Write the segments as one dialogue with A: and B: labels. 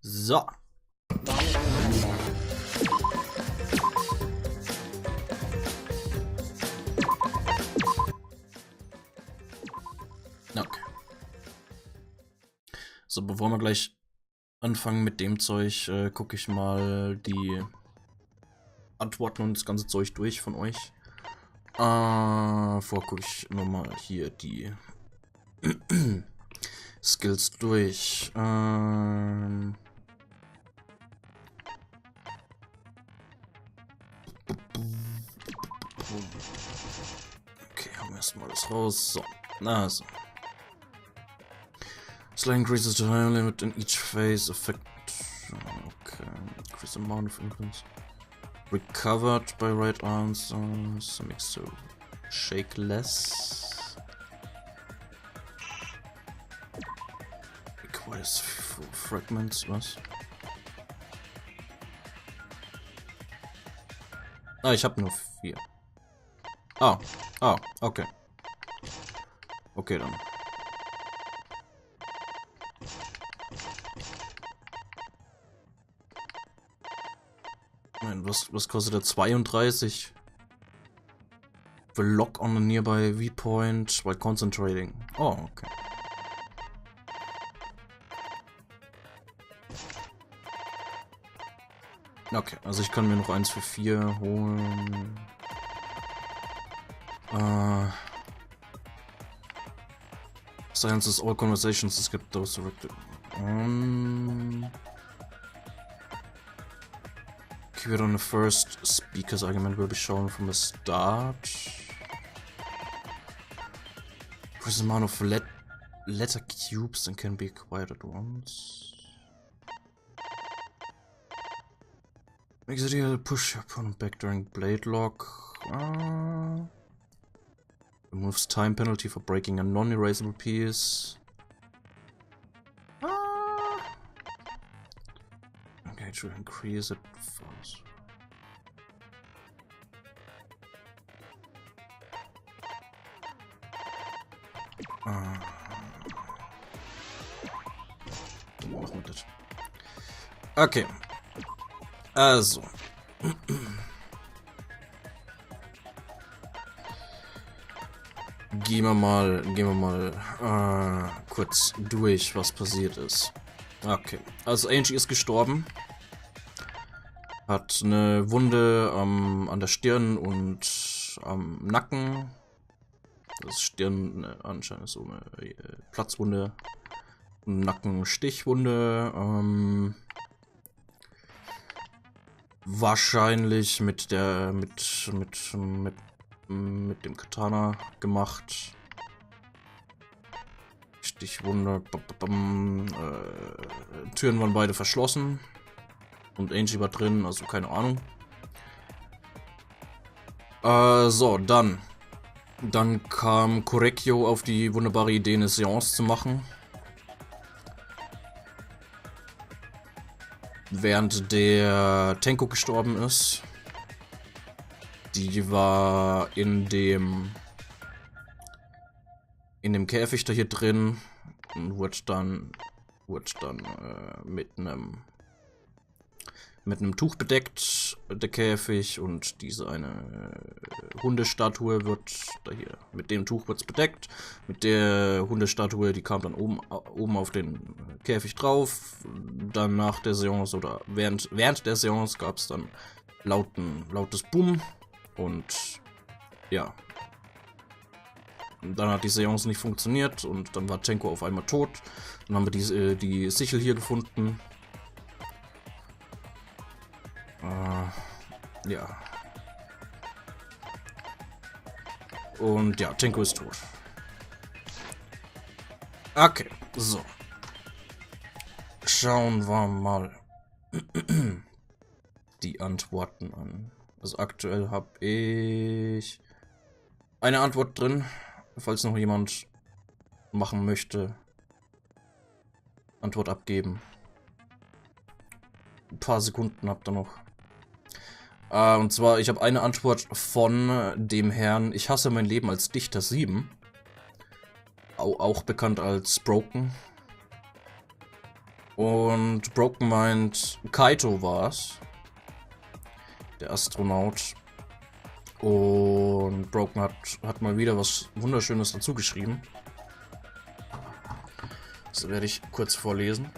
A: So. Okay. So, bevor wir gleich anfangen mit dem Zeug, gucke ich mal die Antworten und das ganze Zeug durch von euch. Gucke ich nochmal hier die Skills durch. Okay, haben wir erstmal das raus. So, also. Slight increases the time limit in each phase effect. Okay, increase the amount of influence recovered by right answers. Makes so shake less. Requires fragments. Was? Ah, ich habe nur 4. Okay. Okay, dann. Nein, was kostet der? 32? Will lock on a nearby viewpoint while concentrating. Oh, okay. Okay, also ich kann mir noch eins für 4 holen. Silences all conversations, skip those directed. Keep it on the first speaker's argument will be shown from the start. Increase the amount of letter cubes and can be acquired at once. Makes it easier to push your opponent back during blade lock. Removes time penalty for breaking a non-erasable piece. Okay, to increase it fast. Machen wir das. Okay. Also. Gehen wir mal kurz durch, was passiert ist. Okay, also Angie ist gestorben. Hat eine Wunde an der Stirn und am Nacken. Das Stirn anscheinend so eine Platzwunde. Nackenstichwunde. Wahrscheinlich mit dem Katana gemacht. Stichwunde. Türen waren beide verschlossen. Und Angie war drin, also keine Ahnung. So, dann kam Korekyo auf die wunderbare Idee, eine Seance zu machen. Während der Tenko gestorben ist. Die war in dem Käfig da hier drin und wurde dann mit einem Tuch bedeckt, der Käfig, und diese eine Hundestatue wird da hier, mit dem Tuch wird es bedeckt. Mit der Hundestatue, die kam dann oben auf den Käfig drauf. Dann nach der Seance oder während der Seance gab es dann lautes Boom. Und ja, dann hat die Seance nicht funktioniert und dann war Tenko auf einmal tot. Dann haben wir die Sichel hier gefunden. Ja. Und ja, Tenko ist tot. Okay, so. Schauen wir mal die Antworten an. Also aktuell habe ich eine Antwort drin, falls noch jemand machen möchte. Antwort abgeben. Ein paar Sekunden habt ihr noch. Und zwar, ich habe eine Antwort von dem Herrn Ich hasse mein Leben als Dichter 7. Auch bekannt als Broken. Und Broken meint, Kaito war's. Der Astronaut. Und Broken hat mal wieder was Wunderschönes dazu geschrieben. Das werde ich kurz vorlesen.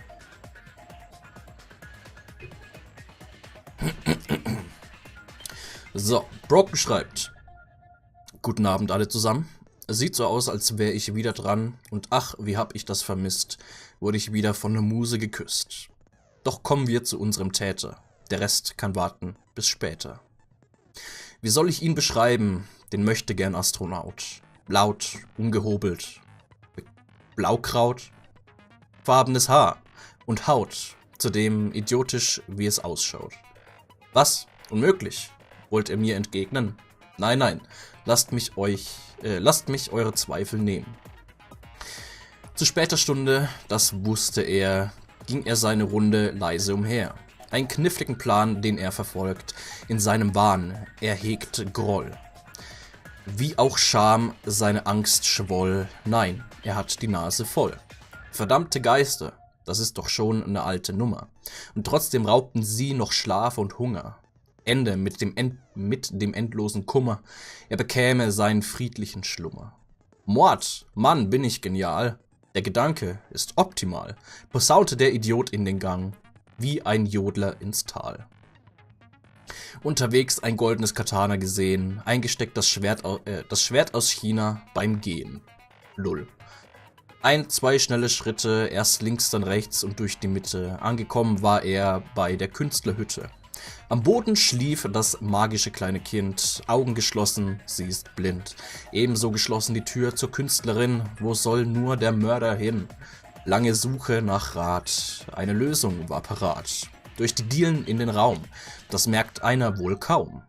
A: So, Broken schreibt: Guten Abend alle zusammen. Es sieht so aus, als wäre ich wieder dran. Und ach, wie hab ich das vermisst. Wurde ich wieder von der Muse geküsst. Doch kommen wir zu unserem Täter. Der Rest kann warten bis später. Wie soll ich ihn beschreiben? Den möchtegern Astronaut. Laut, ungehobelt. Blaukraut. Farbenes Haar. Und Haut. Zudem idiotisch, wie es ausschaut. Was? Unmöglich? Wollt ihr mir entgegnen? Nein, nein. Lasst mich eure Zweifel nehmen. Zu später Stunde, das wusste er, ging er seine Runde leise umher. Einen kniffligen Plan, den er verfolgt. In seinem Wahn, er hegt Groll. Wie auch Scham, seine Angst schwoll. Nein, er hat die Nase voll. Verdammte Geister, das ist doch schon eine alte Nummer. Und trotzdem raubten sie noch Schlaf und Hunger. Ende mit dem endlosen Kummer. Er bekäme seinen friedlichen Schlummer. Mord, Mann, bin ich genial. Der Gedanke ist optimal. Posaunte der Idiot in den Gang. Wie ein Jodler ins Tal. Unterwegs ein goldenes Katana gesehen, eingesteckt das Schwert aus China beim Gehen. Lull. Zwei schnelle Schritte, erst links, dann rechts und durch die Mitte. Angekommen war er bei der Künstlerhütte. Am Boden schlief das magische kleine Kind, Augen geschlossen, sie ist blind. Ebenso geschlossen die Tür zur Künstlerin, wo soll nur der Mörder hin? Lange Suche nach Rat, eine Lösung war parat. Durch die Dielen in den Raum, das merkt einer wohl kaum.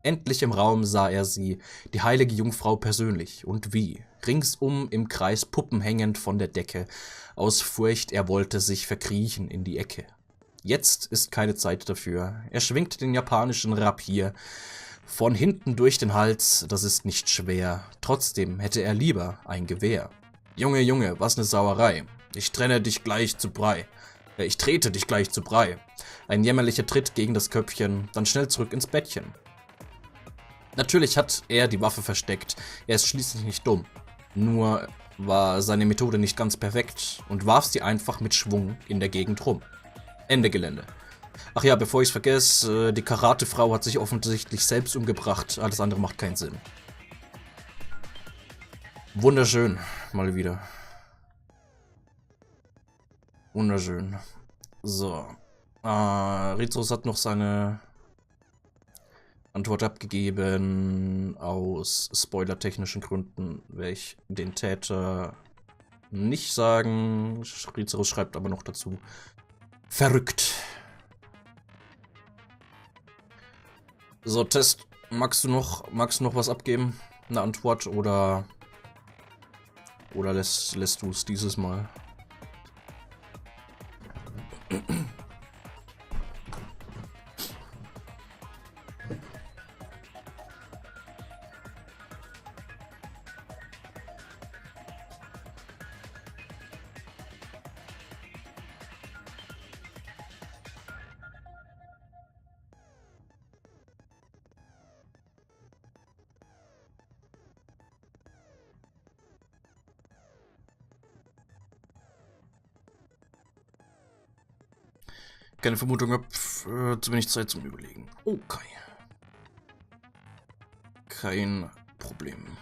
A: Endlich im Raum sah er sie, die heilige Jungfrau persönlich, und wie, ringsum im Kreis Puppen hängend von der Decke, aus Furcht er wollte sich verkriechen in die Ecke. Jetzt ist keine Zeit dafür, er schwingt den japanischen Rapier, von hinten durch den Hals, das ist nicht schwer, trotzdem hätte er lieber ein Gewehr. Junge, Junge, was ne Sauerei, ich trete dich gleich zu Brei. Ein jämmerlicher Tritt gegen das Köpfchen, dann schnell zurück ins Bettchen. Natürlich hat er die Waffe versteckt, er ist schließlich nicht dumm. Nur war seine Methode nicht ganz perfekt und warf sie einfach mit Schwung in der Gegend rum. Ende Gelände. Ach ja, bevor ich's vergesse, die Karatefrau hat sich offensichtlich selbst umgebracht, alles andere macht keinen Sinn. Wunderschön, mal wieder. Wunderschön. So. Rizos hat noch seine Antwort abgegeben. Aus spoilertechnischen Gründen werde ich den Täter nicht sagen. Rizos schreibt aber noch dazu: verrückt. So, Test. Magst du noch was abgeben? Eine Antwort oder lässt du es dieses Mal? Keine Vermutung, hab zu wenig Zeit zum Überlegen. Okay. Kein Problem.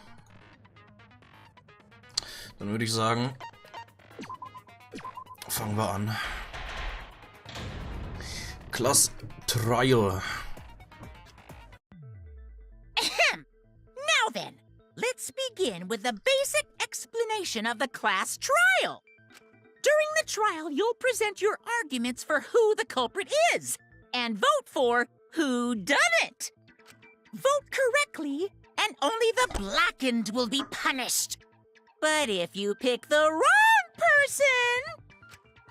A: Dann würde ich sagen, fangen wir an. Class Trial.
B: Now then, let's begin with the basic explanation of the class trial. During the trial, you'll present your arguments for who the culprit is, and vote for who done it. Vote correctly, and only the blackened will be punished. But if you pick the wrong person,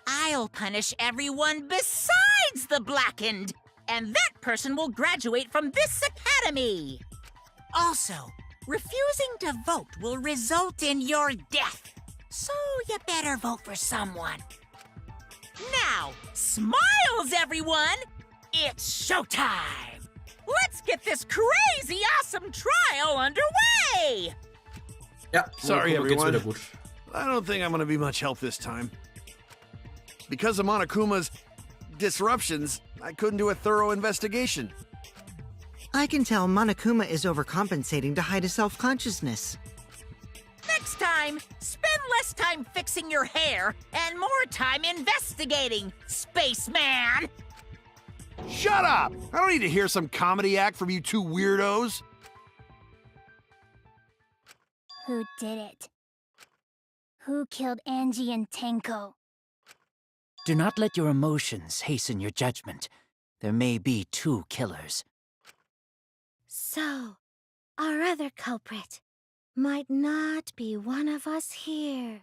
B: I'll punish everyone besides the blackened, and that person will graduate from this academy. Also, refusing to vote will result in your death. So you better vote for someone. Now, Now, smiles, everyone! It's showtime! Let's get this crazy awesome trial underway!
A: Ja,
C: Sorry,
A: Monokuma geht's
C: everyone.
A: wieder gut.
C: I don't think I'm gonna be much help this time. Because of Monokuma's disruptions, I couldn't do a thorough investigation.
D: I can tell Monokuma is overcompensating to hide his self-consciousness.
B: Next time, spend less time fixing your hair and more time investigating, spaceman!
C: Shut up! I don't need to hear some comedy act from you two weirdos.
E: Who did it? Who killed Angie and Tenko?
F: Do not let your emotions hasten your judgment. There may be two killers.
E: So, our other culprit might not be one of us here.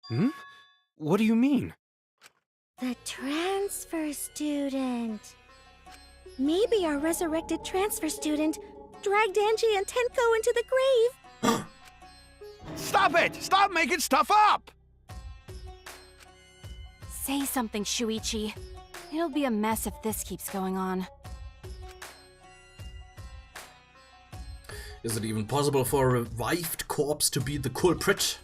G: Hmm? What do you mean?
E: The transfer student. Maybe our resurrected transfer student dragged Angie and Tenko into the grave.
C: Stop it! Stop making stuff up!
H: Say something, Shuichi. It'll be a mess if this keeps going on.
A: Is it even possible for a revived corpse to be the culprit?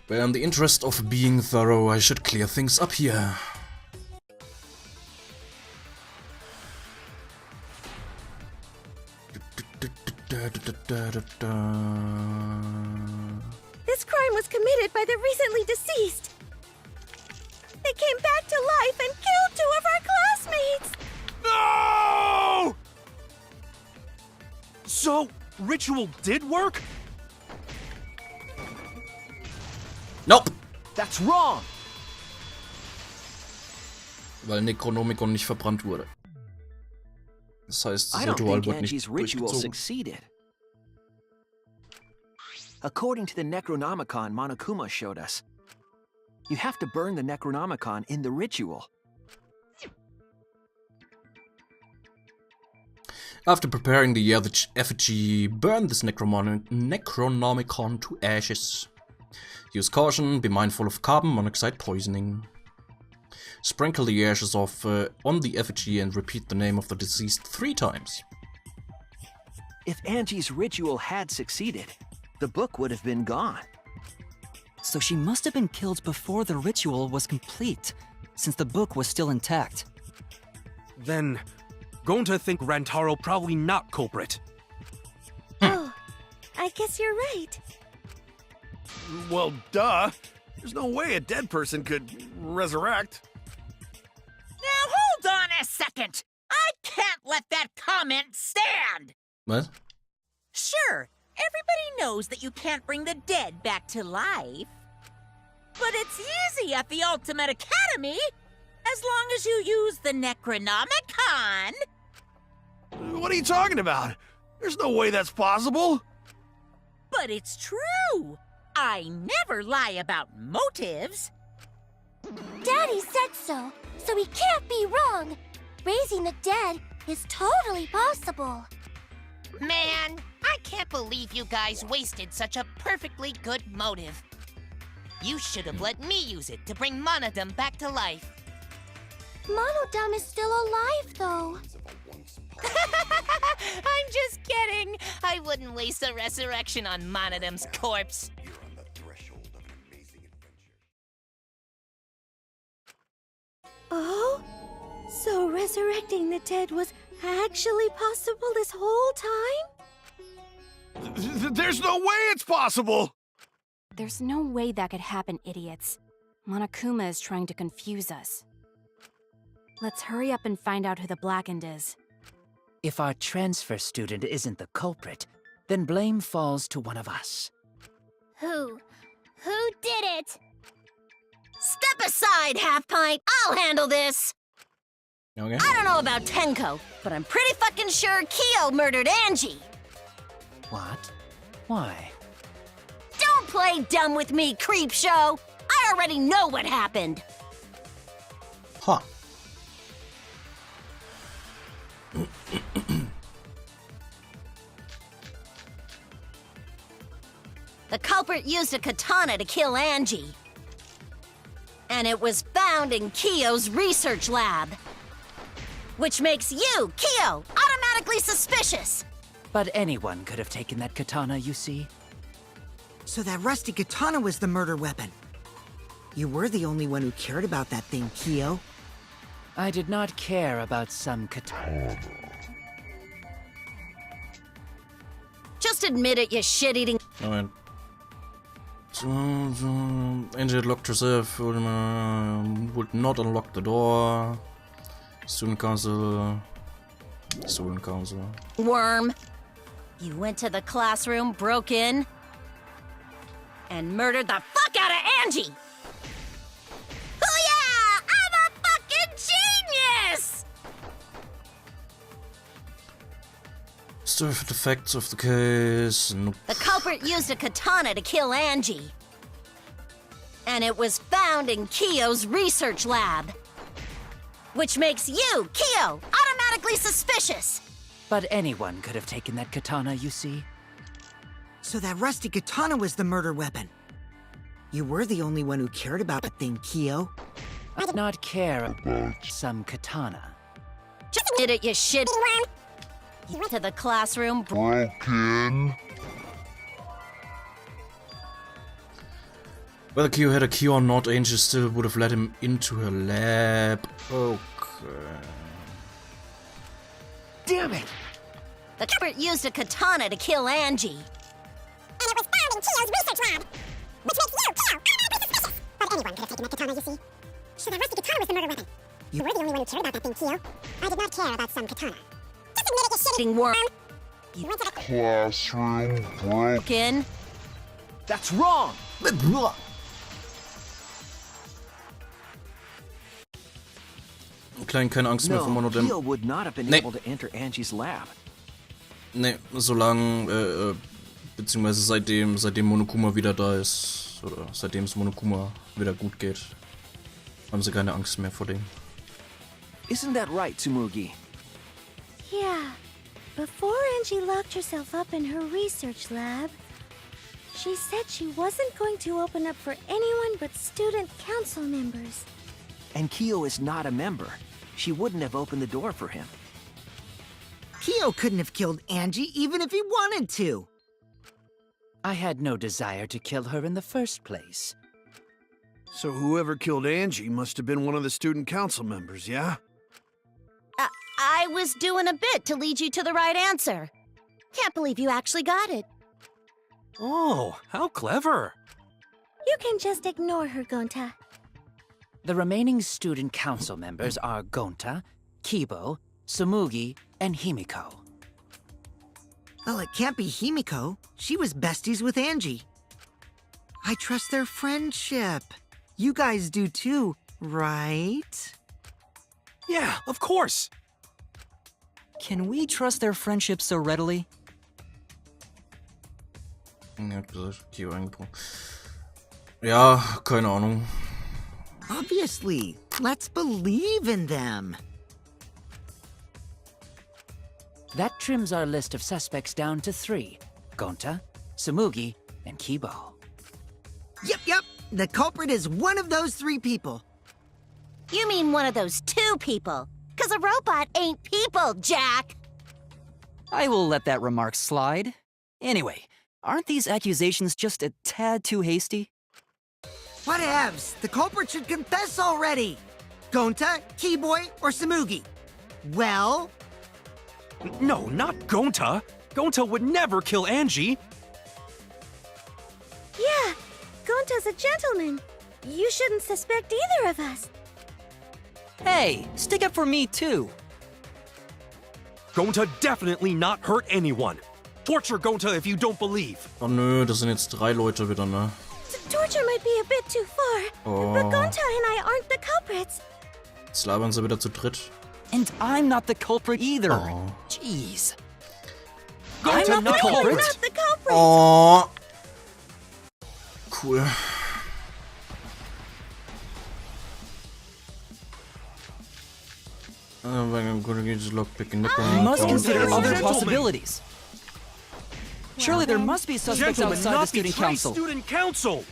A: Well, in the interest of being thorough, I should clear things up here.
E: This crime was committed by the recently deceased. They came back to life and killed 2 of our classmates!
C: No!
G: So, ritual did work?
A: Nope!
F: That's wrong!
A: Weil Necronomicon nicht verbrannt wurde. Das heißt, das
F: I don't
A: Ritual
F: think
A: wird nicht
F: Angie's ritual
A: durchgezogen.
F: succeeded. According to the Necronomicon Monokuma showed us, you have to burn the Necronomicon in the ritual.
A: After preparing the effigy, burn this Necronomicon to ashes. Use caution, be mindful of carbon monoxide poisoning. Sprinkle the ashes off on the effigy and repeat the name of the deceased 3 times.
F: If Angie's ritual had succeeded, the book would have been gone.
I: So she must have been killed before the ritual was complete, since the book was still intact.
G: Then, going to think Rantaro probably not culprit.
E: Oh, I guess you're right.
C: Well, duh. There's no way a dead person could resurrect.
B: Now hold on a second! I can't let that comment stand!
A: What?
B: Sure, everybody knows that you can't bring the dead back to life. But it's easy at the Ultimate Academy, as long as you use the Necronomicon.
C: What are you talking about? There's no way that's possible.
B: But it's true. I never lie about motives.
E: Daddy said so, so he can't be wrong. Raising the dead is totally possible.
J: Man, I can't believe you guys wasted such a perfectly good motive. You should have let me use it to bring Monodum back to life.
E: Monodum is still alive, though.
J: I'm just kidding. I wouldn't waste a resurrection on Monodum's corpse.
E: Oh? So resurrecting the dead was actually possible this whole time?
C: There's no way it's possible!
H: There's no way that could happen, idiots. Monokuma is trying to confuse us. Let's hurry up and find out who the Blackened is.
F: If our transfer student isn't the culprit, then blame falls to one of us.
E: Who? Who did it?
J: Step aside, Half Pint. I'll handle this.
A: Okay.
J: I don't know about Tenko, but I'm pretty fucking sure Kyo murdered Angie.
F: What? Why?
J: Don't play dumb with me, Creepshow. I already know what happened.
A: Huh.
J: The culprit used a katana to kill Angie.
E: And it was found in Kiyo's research lab. Which makes you, Kiyo, automatically suspicious.
F: But anyone could have taken that katana, you see.
D: So that rusty katana was the murder weapon. You were the only one who cared about that thing, Kiyo.
F: I did not care about some katana.
E: Just admit it, you shit-eating...
A: Moment. Angie had locked herself, would not unlock the door. Student council.
E: Worm. You went to the classroom, broke in, and murdered the fuck out of Angie! Oh yeah! I'm a fucking genius!
A: Stuff the facts of the case. Nope.
E: The culprit used a katana to kill Angie. And it was found in Kiyo's research lab. Which makes you, Kiyo, automatically suspicious.
F: But anyone could have taken that katana, you see.
D: So that rusty katana was the murder weapon. You were the only one who cared about that thing, Kiyo.
F: I did not care about some katana.
E: Just admit it, you shit. You went to the classroom,
K: Broken.
A: Whether Kiyo had a key or not, Angel still would have let him into her lab. Okay.
F: Damn it!
E: The culprit used a katana to kill Angie. And it was found in Kiyo's research lab. Which makes you, Kiyo, automatically suspicious. But anyone could have taken that katana, you see. So that rusty katana was the murder weapon. You were the only one who cared about that thing, Kiyo. I did not care about some katana. Just admit it, you shitting worm. You went to the
K: Classroom
E: broken.
F: That's wrong!
A: Klein, keine Angst mehr
F: No,
A: vor Monodem.
F: Kiyo would not have been
A: Nee.
F: able to enter Angie's lab.
A: Ne, solange, beziehungsweise seitdem Monokuma wieder da ist, oder seitdem es Monokuma wieder gut geht, haben sie keine Angst mehr vor dem.
F: Isn't that right, Tsumugi?
E: Yeah. Before Angie locked herself up in her research lab, she said she wasn't going to open up for anyone but student council members.
F: And Kiyo is not a member. She wouldn't have opened the door for him.
D: Kiyo couldn't have killed Angie even if he wanted to.
F: I had no desire to kill her in the first place.
C: So whoever killed Angie must have been one of the student council members, yeah?
E: I was doing a bit to lead you to the right answer. Can't believe you actually got it.
G: Oh, how clever.
E: You can just ignore her, Gonta.
F: The remaining student council members are Gonta, Kibo, Tsumugi, and Himiko.
D: Well, it can't be Himiko. She was besties with Angie. I trust their friendship. You guys do too, right?
G: Yeah, of course.
I: Can we trust their friendship so readily?
A: Er hat gesagt, Kiyo eingebrungen. Ja, keine Ahnung.
D: Obviously. Let's believe in them.
F: That trims our list of suspects down to 3. Gonta, Tsumugi, and Kibo.
D: Yep. The culprit is one of those 3 people.
E: You mean one of those 2 people? 'Cause a robot ain't people, Jack!
I: I will let that remark slide. Anyway, aren't these accusations just a tad too hasty?
D: Whatevs. The culprit should confess already. Gonta, Keyboy, or Tsumugi? Well...
G: No, not Gonta. Gonta would never kill Angie.
E: Yeah, Gonta's a gentleman. You shouldn't suspect either of us.
I: Hey, stick up for me too.
G: Gonta definitely not hurt anyone. Torture Gonta if you don't believe.
A: Oh nö, das sind jetzt 3 Leute wieder, ne?
E: Torture might be a bit too far, but Gonta and I aren't the culprits.
A: Jetzt labern sie wieder zu dritt.
I: And I'm not the culprit either.
A: Oh.
I: Jeez.
G: Gonta
I: I'm not the
E: You're
I: culprit.
E: not the culprit.
A: Oh. Cool. I'm gonna get this lockpick and
I: We must consider other
G: Gentlemen.
I: possibilities. Surely there must be suspects
G: Gentlemen,
I: outside the
G: not
I: student
G: betray
I: council.
G: student council.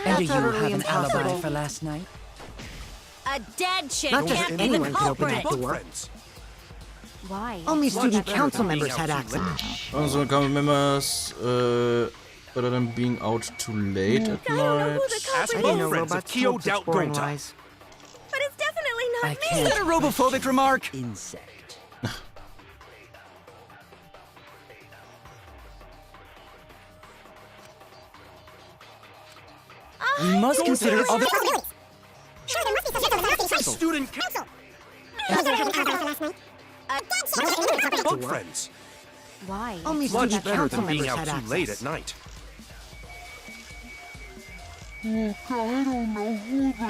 F: And
D: do you
L: totally
D: have an alibi
L: impossible.
D: for last night?
E: A dead chick
D: Not just
E: can't be the
D: anyone could open that
E: culprit.
D: door.
H: Why?
D: Only
G: Much
D: student
G: better
D: council
G: than being
D: members
G: out
D: had
G: too
D: access.
A: Also, council members, better than being out too late at night.
G: Ask
D: I didn't know
G: both friends of
D: robots
G: Kyo
D: told such
G: doubt
D: boring
G: Gonta.
D: lies.
E: But it's definitely not
D: I
E: me.
D: can't.
L: Is that a robophobic remark?
D: Insect.
L: We must consider other.
G: Student council. Both friends.
H: Why?
D: Only
G: Much
D: student
G: better
D: council
G: than being
D: members
G: out
D: had
G: too late
D: access.
G: at night.
E: The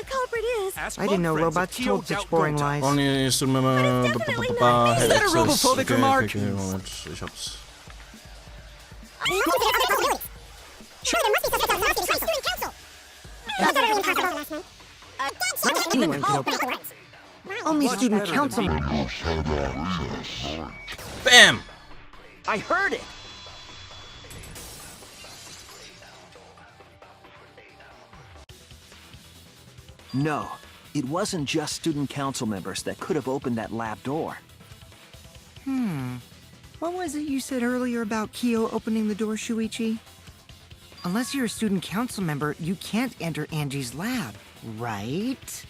E: culprit is.
G: Ask
D: I didn't know
G: both friends of
D: robots
G: Kyo
D: told such
G: doubt
D: boring
G: Gonta.
D: lies.
A: Only student member.
E: definitely not
A: had
L: Is that a
A: access.
L: robophobic
A: Okay,
L: remark?
A: okay, Moment, ich hab's.
D: Anyone could open. Only
G: Much
D: student
G: better
D: council
G: than
D: members.
A: Bam!
L: I heard it.
F: No, it wasn't just student council members that could have opened that lab door.
D: What was it you said earlier about Kyo opening the door, Shuichi? Unless you're a student council member, you can't enter Angie's lab, right?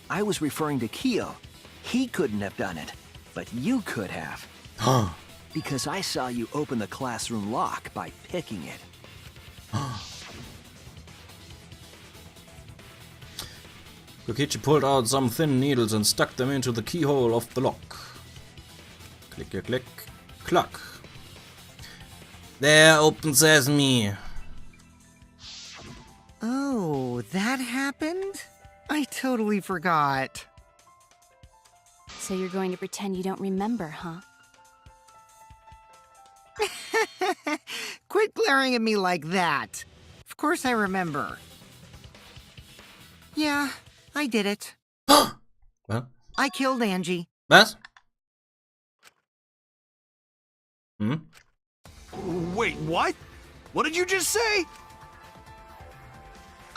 F: I was referring to Kyo. He couldn't have done it, but you could have. Because I saw you open the classroom lock by picking it.
A: Kokichi pulled out some thin needles and stuck them into the keyhole of the lock. Click, click, click, cluck. There, open sesame.
D: Oh, that happened? I totally forgot.
H: So you're going to pretend you don't remember, huh?
D: Quit glaring at me like that. Of course I remember. Yeah, I did it.
A: Well,
D: I killed Angie.
A: was? Hmm?
C: Wait, what? What did you just say?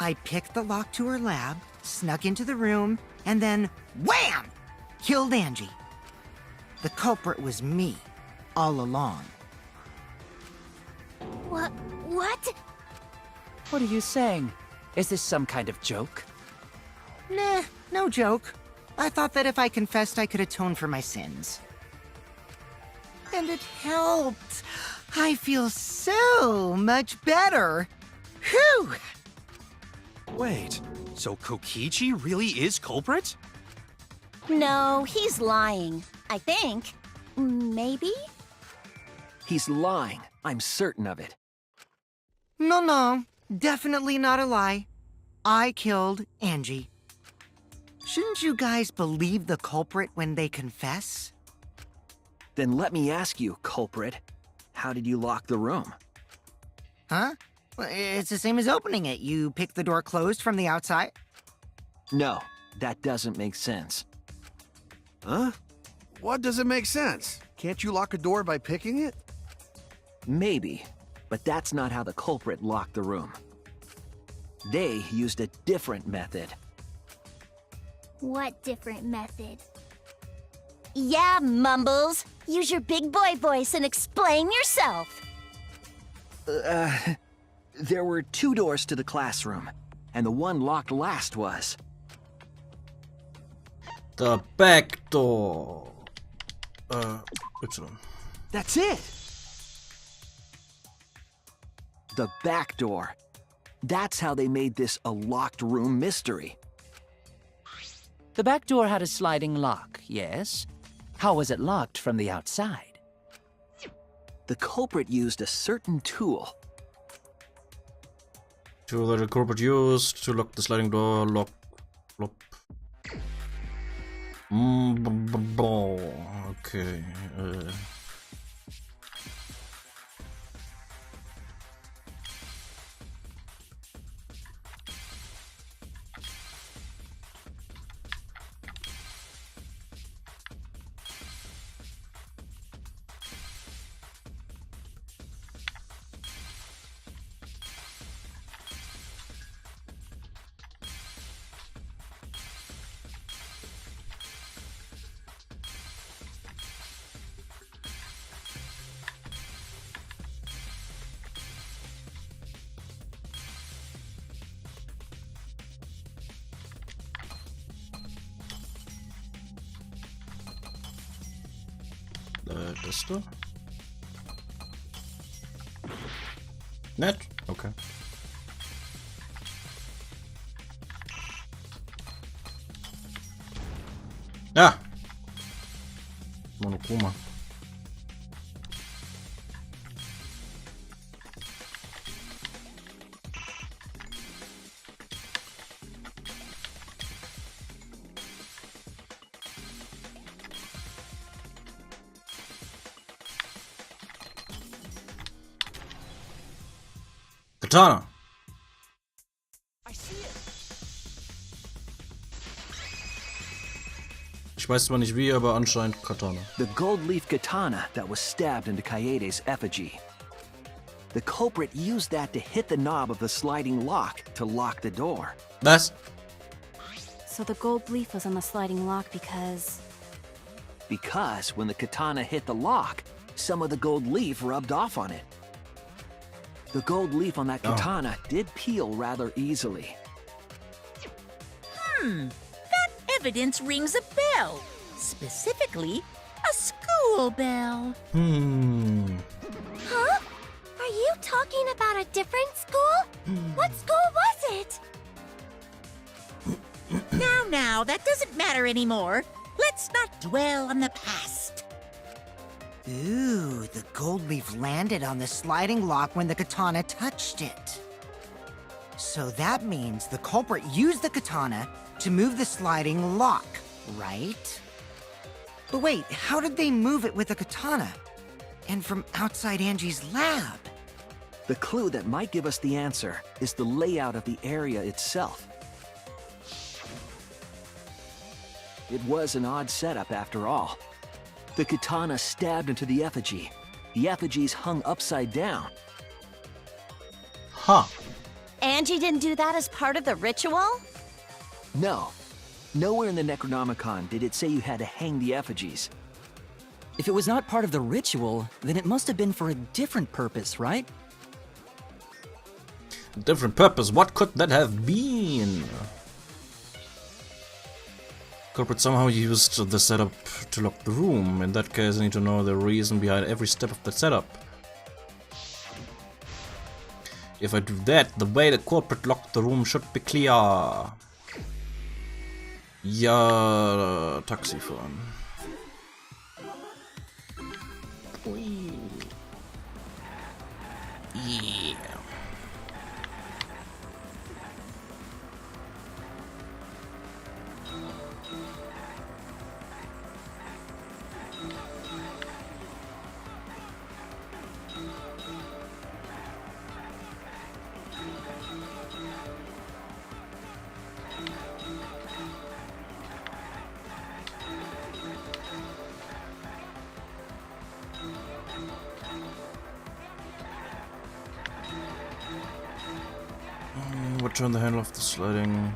D: I picked the lock to her lab, snuck into the room, and then wham! Killed Angie. The culprit was me, all along.
E: What?
L: What are you saying? Is this some kind of joke?
D: Nah, no joke. I thought that if I confessed, I could atone for my sins. And it helped. I feel so much better. Whew!
G: Wait, so Kokichi really is culprit?
E: No, he's lying. I think. Maybe?
F: He's lying. I'm certain of it.
D: No, definitely not a lie. I killed Angie. Shouldn't you guys believe the culprit when they confess?
F: Then let me ask you, culprit. How did you lock the room?
D: Huh? Well, it's the same as opening it. You pick the door closed from the outside.
F: No, that doesn't make sense.
C: Huh? What doesn't make sense? Can't you lock a door by picking it?
F: Maybe, but that's not how the culprit locked the room. They used a different method.
E: What different method? Yeah, Mumbles. Use your big boy voice and explain yourself.
F: There were 2 doors to the classroom, and the one locked last was...
A: The back door. Y.
F: That's it! The back door. That's how they made this a locked room mystery.
L: The back door had a sliding lock, yes? How was it locked from the outside?
F: The culprit used a certain tool.
A: Tool that the corporate used to lock the sliding door. Lock. Okay. Das da? Nett? Okay. Ja! Monokuma. Katana. Ich weiß zwar nicht wie, aber anscheinend Katana.
F: The gold leaf katana that was stabbed into Kaede's effigy. The culprit used that to hit the knob of the sliding lock to lock the door.
A: Was?
H: So the gold leaf was on the sliding lock because...
F: Because when the katana hit the lock, some of the gold leaf rubbed off on it. The gold leaf on that katana did peel rather easily.
B: That evidence rings a bell. Specifically, a school bell.
E: Huh? Are you talking about a different school? What school was it?
B: Now, that doesn't matter anymore. Let's not dwell on the past.
D: Ooh, the gold leaf landed on the sliding lock when the katana touched it. So that means the culprit used the katana to move the sliding lock, right? But wait, how did they move it with a katana? And from outside Angie's lab?
F: The clue that might give us the answer is the layout of the area itself. It was an odd setup after all. The katana stabbed into the effigy. The effigies hung upside down.
A: Huh.
E: Angie didn't do that as part of the ritual?
F: No. Nowhere in the Necronomicon did it say you had to hang the effigies.
I: If it was not part of the ritual, then it must have been for a different purpose, right?
A: Different purpose. What could that have been? Culprit somehow used the setup to lock the room. In that case, I need to know the reason behind every step of the setup. If I do that, the way the culprit locked the room should be clear. Ja, Taxi fahren. Yeah. What turn the handle of the sliding?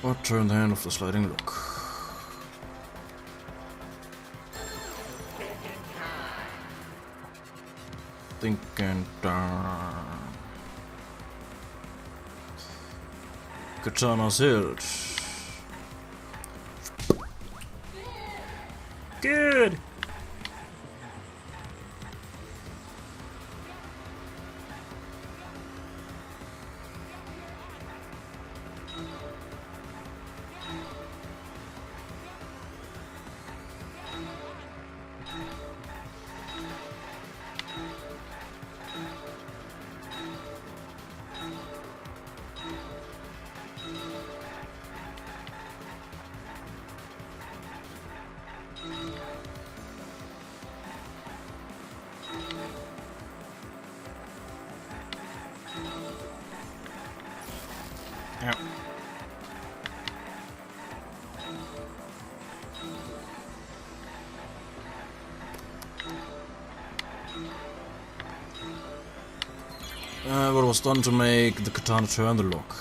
A: What turn the handle of the sliding look? Think and Katana's hilt. Good. Ja. What was done to make the katana turn the lock?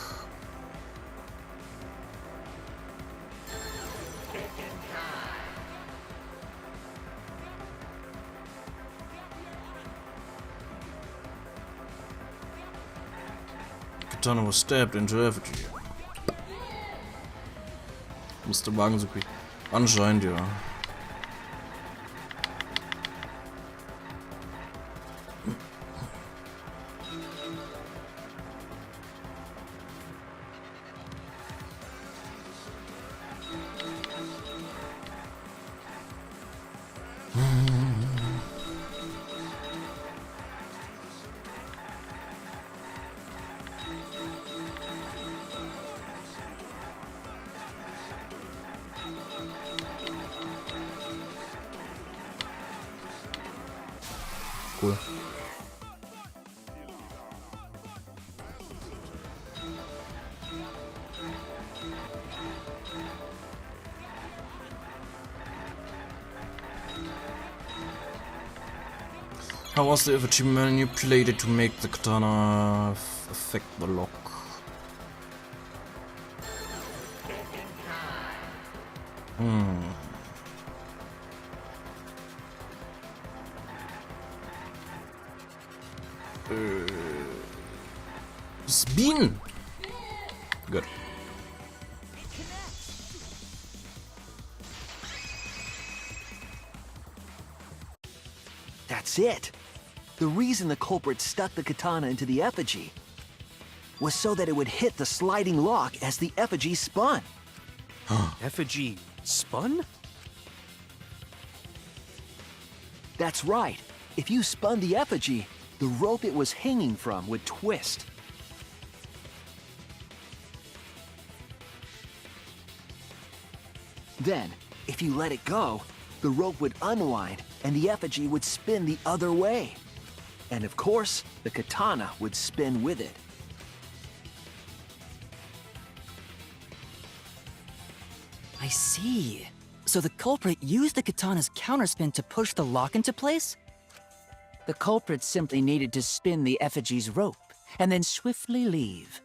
A: Katana was stabbed into effigy. Muss der Wagen so quick. Anscheinend, ja. Cool. How was the effigy manipulated to make the katana affect the lock? Spin! Good.
F: That's it. The reason the culprit stuck the katana into the effigy was so that it would hit the sliding lock as the effigy spun.
G: Effigy spun?
F: That's right. If you spun the effigy, the rope it was hanging from would twist. Then, if you let it go, the rope would unwind and the effigy would spin the other way. And of course, the katana would spin with it.
I: I see. So the culprit used the katana's counterspin to push the lock into place?
L: The culprit simply needed to spin the effigy's rope and then swiftly leave.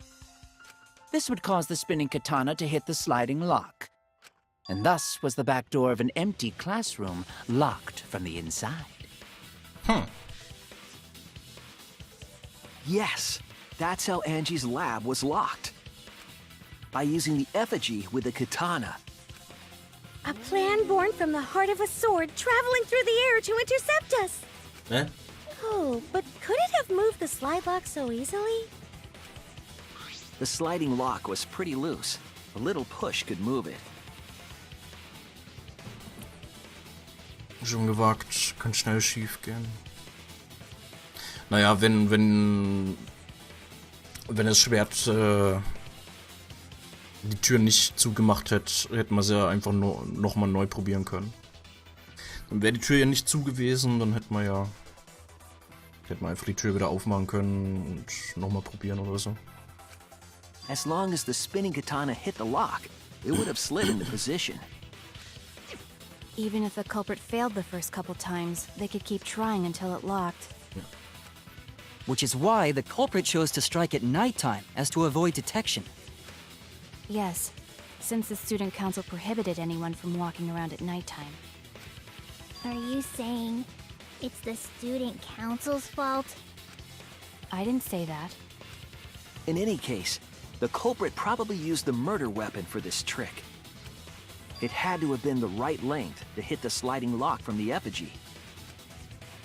L: This would cause the spinning katana to hit the sliding lock. And thus was the back door of an empty classroom locked from the inside.
F: Yes, that's how Angie's lab was locked. By using the effigy with the katana.
E: A plan born from the heart of a sword traveling through the air to intercept us.
A: Eh?
E: Oh, but could it have moved the slide lock so easily?
F: The sliding lock was pretty loose. A little push could move it.
A: Schon gewagt, kann schnell schief gehen. Naja, wenn das Schwert die Tür nicht zugemacht hätte, hätten wir es ja einfach nur nochmal neu probieren können. Dann wäre die Tür ja nicht zu gewesen, dann hätten wir einfach die Tür wieder aufmachen können und nochmal probieren oder so.
F: As long as the spinning katana hit the lock, it would have slid into position.
H: Even if the culprit failed the first couple times, they could keep trying until it locked.
I: Which is why the culprit chose to strike at nighttime, as to avoid detection.
H: Yes, since the student council prohibited anyone from walking around at nighttime.
E: Are you saying it's the student council's fault?
H: I didn't say that.
F: In any case, the culprit probably used the murder weapon for this trick. It had to have been the right length to hit the sliding lock from the effigy.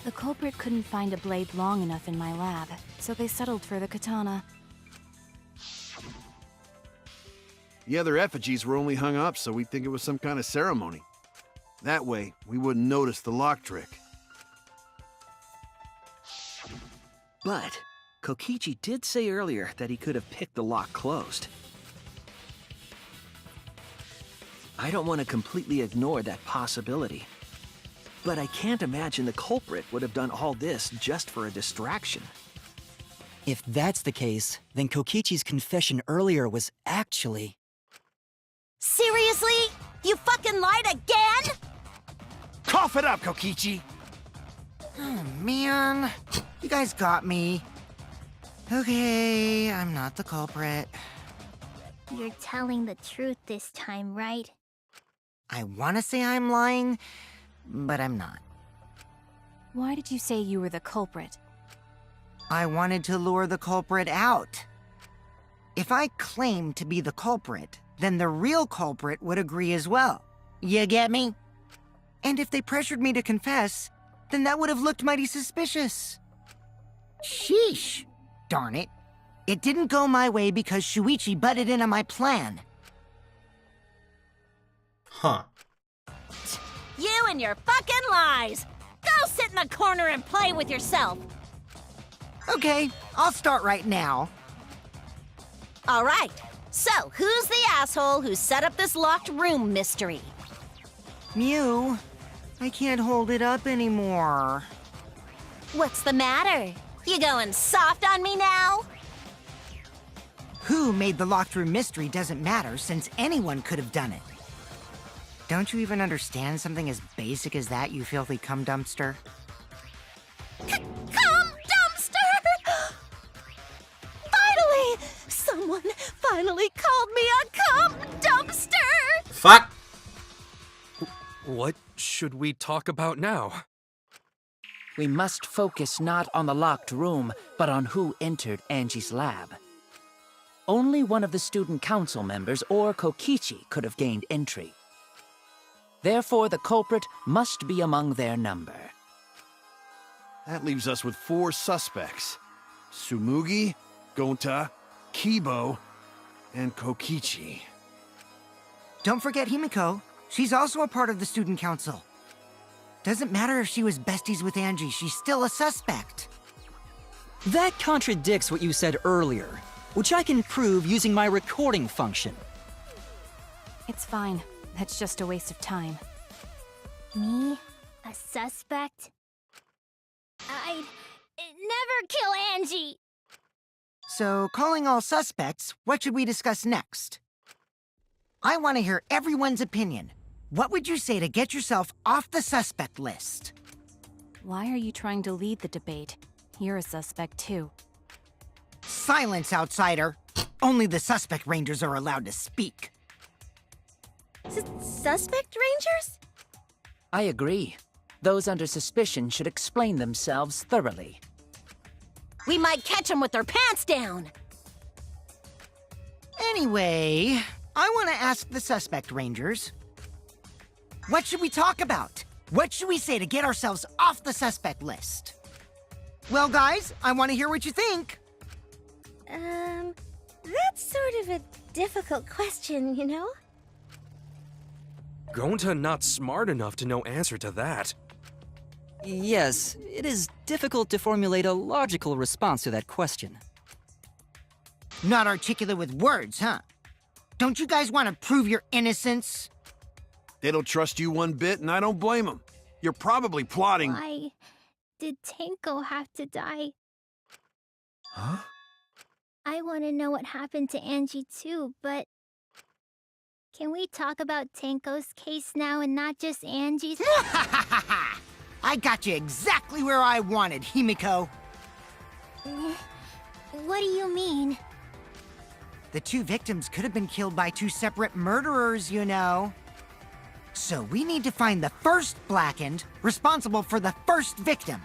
H: The culprit couldn't find a blade long enough in my lab, so they settled for the katana.
C: The other effigies were only hung up so we'd think it was some kind of ceremony. That way, we wouldn't notice the lock trick.
F: But Kokichi did say earlier that he could have picked the lock closed. I don't want to completely ignore that possibility. But I can't imagine the culprit would have done all this just for a distraction.
I: If that's the case, then Kokichi's confession earlier was actually...
E: Seriously? You fucking lied again?
C: Cough it up, Kokichi!
D: Oh, man. You guys got me. Okay, I'm not the culprit.
E: You're telling the truth this time, right?
D: I want to say I'm lying, but I'm not.
H: Why did you say you were the culprit?
D: I wanted to lure the culprit out. If I claim to be the culprit, then the real culprit would agree as well. You get me? And if they pressured me to confess, then that would have looked mighty suspicious. Sheesh. Darn it. It didn't go my way because Shuichi butted in on my plan.
A: Huh.
E: You and your fucking lies! Go sit in the corner and play with yourself!
D: Okay, I'll start right now.
E: All right, so who's the asshole who set up this locked room mystery?
D: Mew, I can't hold it up anymore.
E: What's the matter? You going soft on me now?
D: Who made the locked room mystery doesn't matter since anyone could have done it. Don't you even understand something as basic as that, you filthy cum dumpster?
E: Cum dumpster! Finally! Someone finally called me a cum dumpster!
A: Fuck!
G: What should we talk about now?
L: We must focus not on the locked room, but on who entered Angie's lab. Only one of the student council members or Kokichi could have gained entry. Therefore, the culprit must be among their number.
C: That leaves us with 4 suspects. Tsumugi, Gonta, Kibo, and Kokichi.
D: Don't forget Himiko. She's also a part of the student council. Doesn't matter if she was besties with Angie, she's still a suspect.
I: That contradicts what you said earlier, which I can prove using my recording function.
H: It's fine. That's just a waste of time.
E: Me? A suspect? I'd never kill Angie!
D: So, calling all suspects, what should we discuss next? I want to hear everyone's opinion. What would you say to get yourself off the suspect list?
H: Why are you trying to lead the debate? You're a suspect too.
D: Silence, outsider! Only the suspect rangers are allowed to speak.
E: Suspect rangers?
L: I agree. Those under suspicion should explain themselves thoroughly.
E: We might catch them with their pants down!
D: Anyway, I want to ask the suspect rangers. What should we talk about? What should we say to get ourselves off the suspect list? Well, guys, I want to hear what you think.
E: That's sort of a difficult question, you know?
G: Gonta not smart enough to know answer to that.
I: Yes, it is difficult to formulate a logical response to that question.
D: Not articulate with words, huh? Don't you guys want to prove your innocence?
C: They don't trust you one bit, and I don't blame them. You're probably plotting...
E: Why did Tenko have to die?
C: Huh?
E: I want to know what happened to Angie too, but... Can we talk about Tenko's case now and not just Angie's?
D: I got you exactly where I wanted, Himiko.
E: What do you mean?
D: The 2 victims could have been killed by 2 separate murderers, you know. So we need to find the first Blackened responsible for the first victim.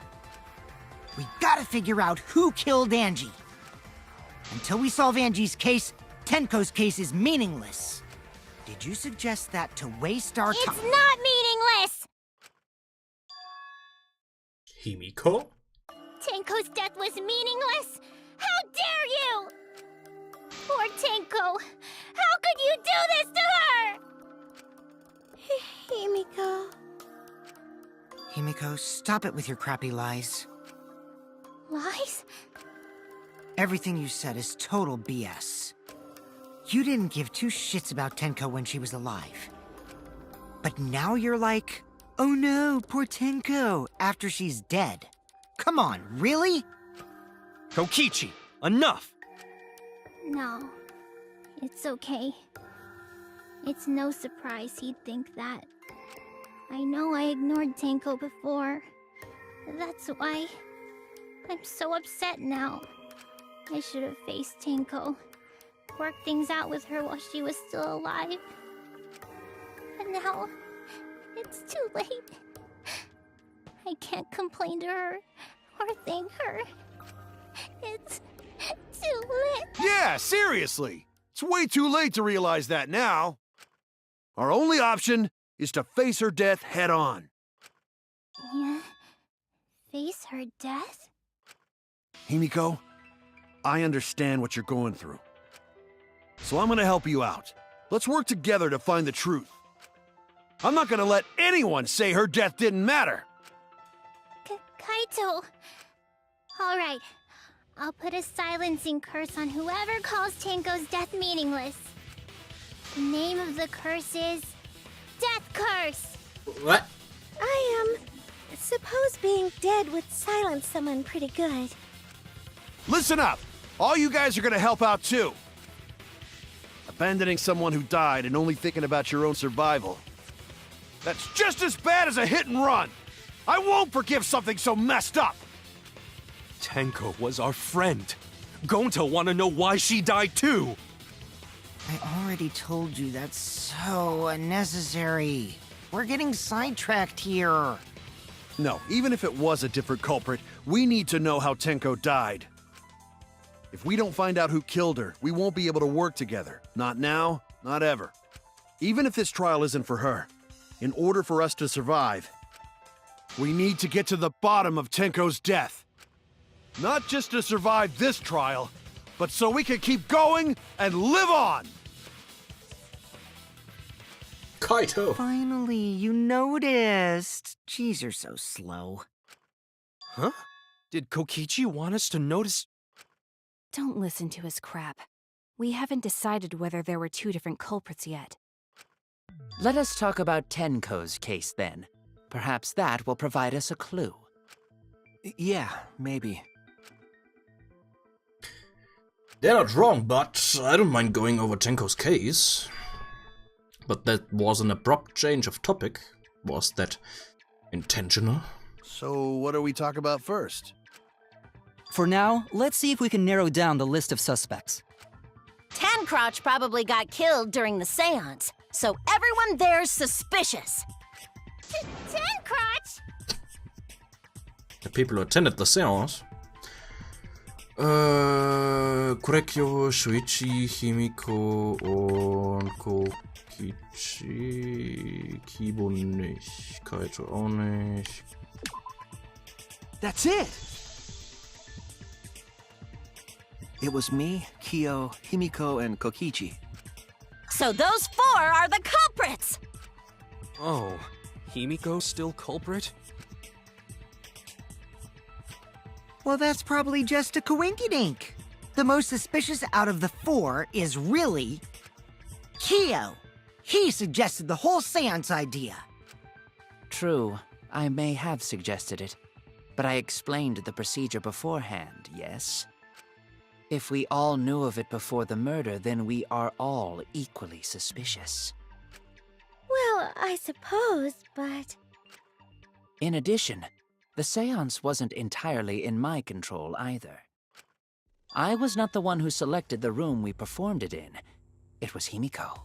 D: We gotta figure out who killed Angie. Until we solve Angie's case, Tenko's case is meaningless. Did you suggest that to waste our time?
E: It's not meaningless!
A: Himiko?
E: Tenko's death was meaningless? How dare you! Poor Tenko! How could you do this to her? Himiko...
D: Himiko, stop it with your crappy lies.
E: Lies?
D: Everything you said is total BS. You didn't give 2 shits about Tenko when she was alive. But now you're like, oh no, poor Tenko, after she's dead. Come on, really?
G: Kokichi, enough!
E: No. It's okay. It's no surprise he'd think that. I know I ignored Tenko before. That's why I'm so upset now. I should have faced Tenko. Worked things out with her while she was still alive. And now, it's too late. I can't complain to her or thank her. It's Too late.
C: Yeah, seriously. It's way too late to realize that now. Our only option is to face her death head on.
E: Yeah. Face her death?
C: Himiko, I understand what you're going through. So I'm gonna help you out. Let's work together to find the truth. I'm not gonna let anyone say her death didn't matter.
E: Kaito. All right. I'll put a silencing curse on whoever calls Tenko's death meaningless. The name of the curse is Death Curse.
A: What?
E: I suppose being dead would silence someone pretty good.
C: Listen up! All you guys are gonna help out too. Abandoning someone who died and only thinking about your own survival. That's just as bad as a hit and run! I won't forgive something so messed up!
G: Tenko was our friend. Gonta wanna know why she died too.
D: I already told you that's so unnecessary. We're getting sidetracked here.
C: No, even if it was a different culprit, we need to know how Tenko died. If we don't find out who killed her, we won't be able to work together. Not now, not ever. Even if this trial isn't for her, in order for us to survive, we need to get to the bottom of Tenko's death. Not just to survive this trial, but so we can keep going and live on!
A: Kaito.
D: Finally, you noticed. Jeez, you're so slow.
G: Huh? Did Kokichi want us to notice?
H: Don't listen to his crap. We haven't decided whether there were two different culprits yet.
L: Let us talk about Tenko's case then. Perhaps that will provide us a clue.
F: Yeah, maybe.
A: They're not wrong, but I don't mind going over Tenko's case. But that was an abrupt change of topic. Was that intentional?
C: So what do we talk about first?
I: For now, let's see if we can narrow down the list of suspects.
E: Tancrouch probably got killed during the seance, so everyone there's suspicious. Tancrouch?
A: The people who attended the seance. Kurekyo, Shuichi, Himiko und Kokichi. Kibo nicht. Kaito auch nicht.
F: That's it! It was me, Kyo, Himiko, and Kokichi.
E: So those four are the culprits!
G: Oh, Himiko still culprit?
D: Well, that's probably just a coinkydink. The most suspicious out of the four is really Kyo. He suggested the whole seance idea.
L: True, I may have suggested it, but I explained the procedure beforehand, yes? If we all knew of it before the murder, then we are all equally suspicious.
E: Well, I suppose, but...
L: In addition, the seance wasn't entirely in my control either. I was not the one who selected the room we performed it in. It was Himiko.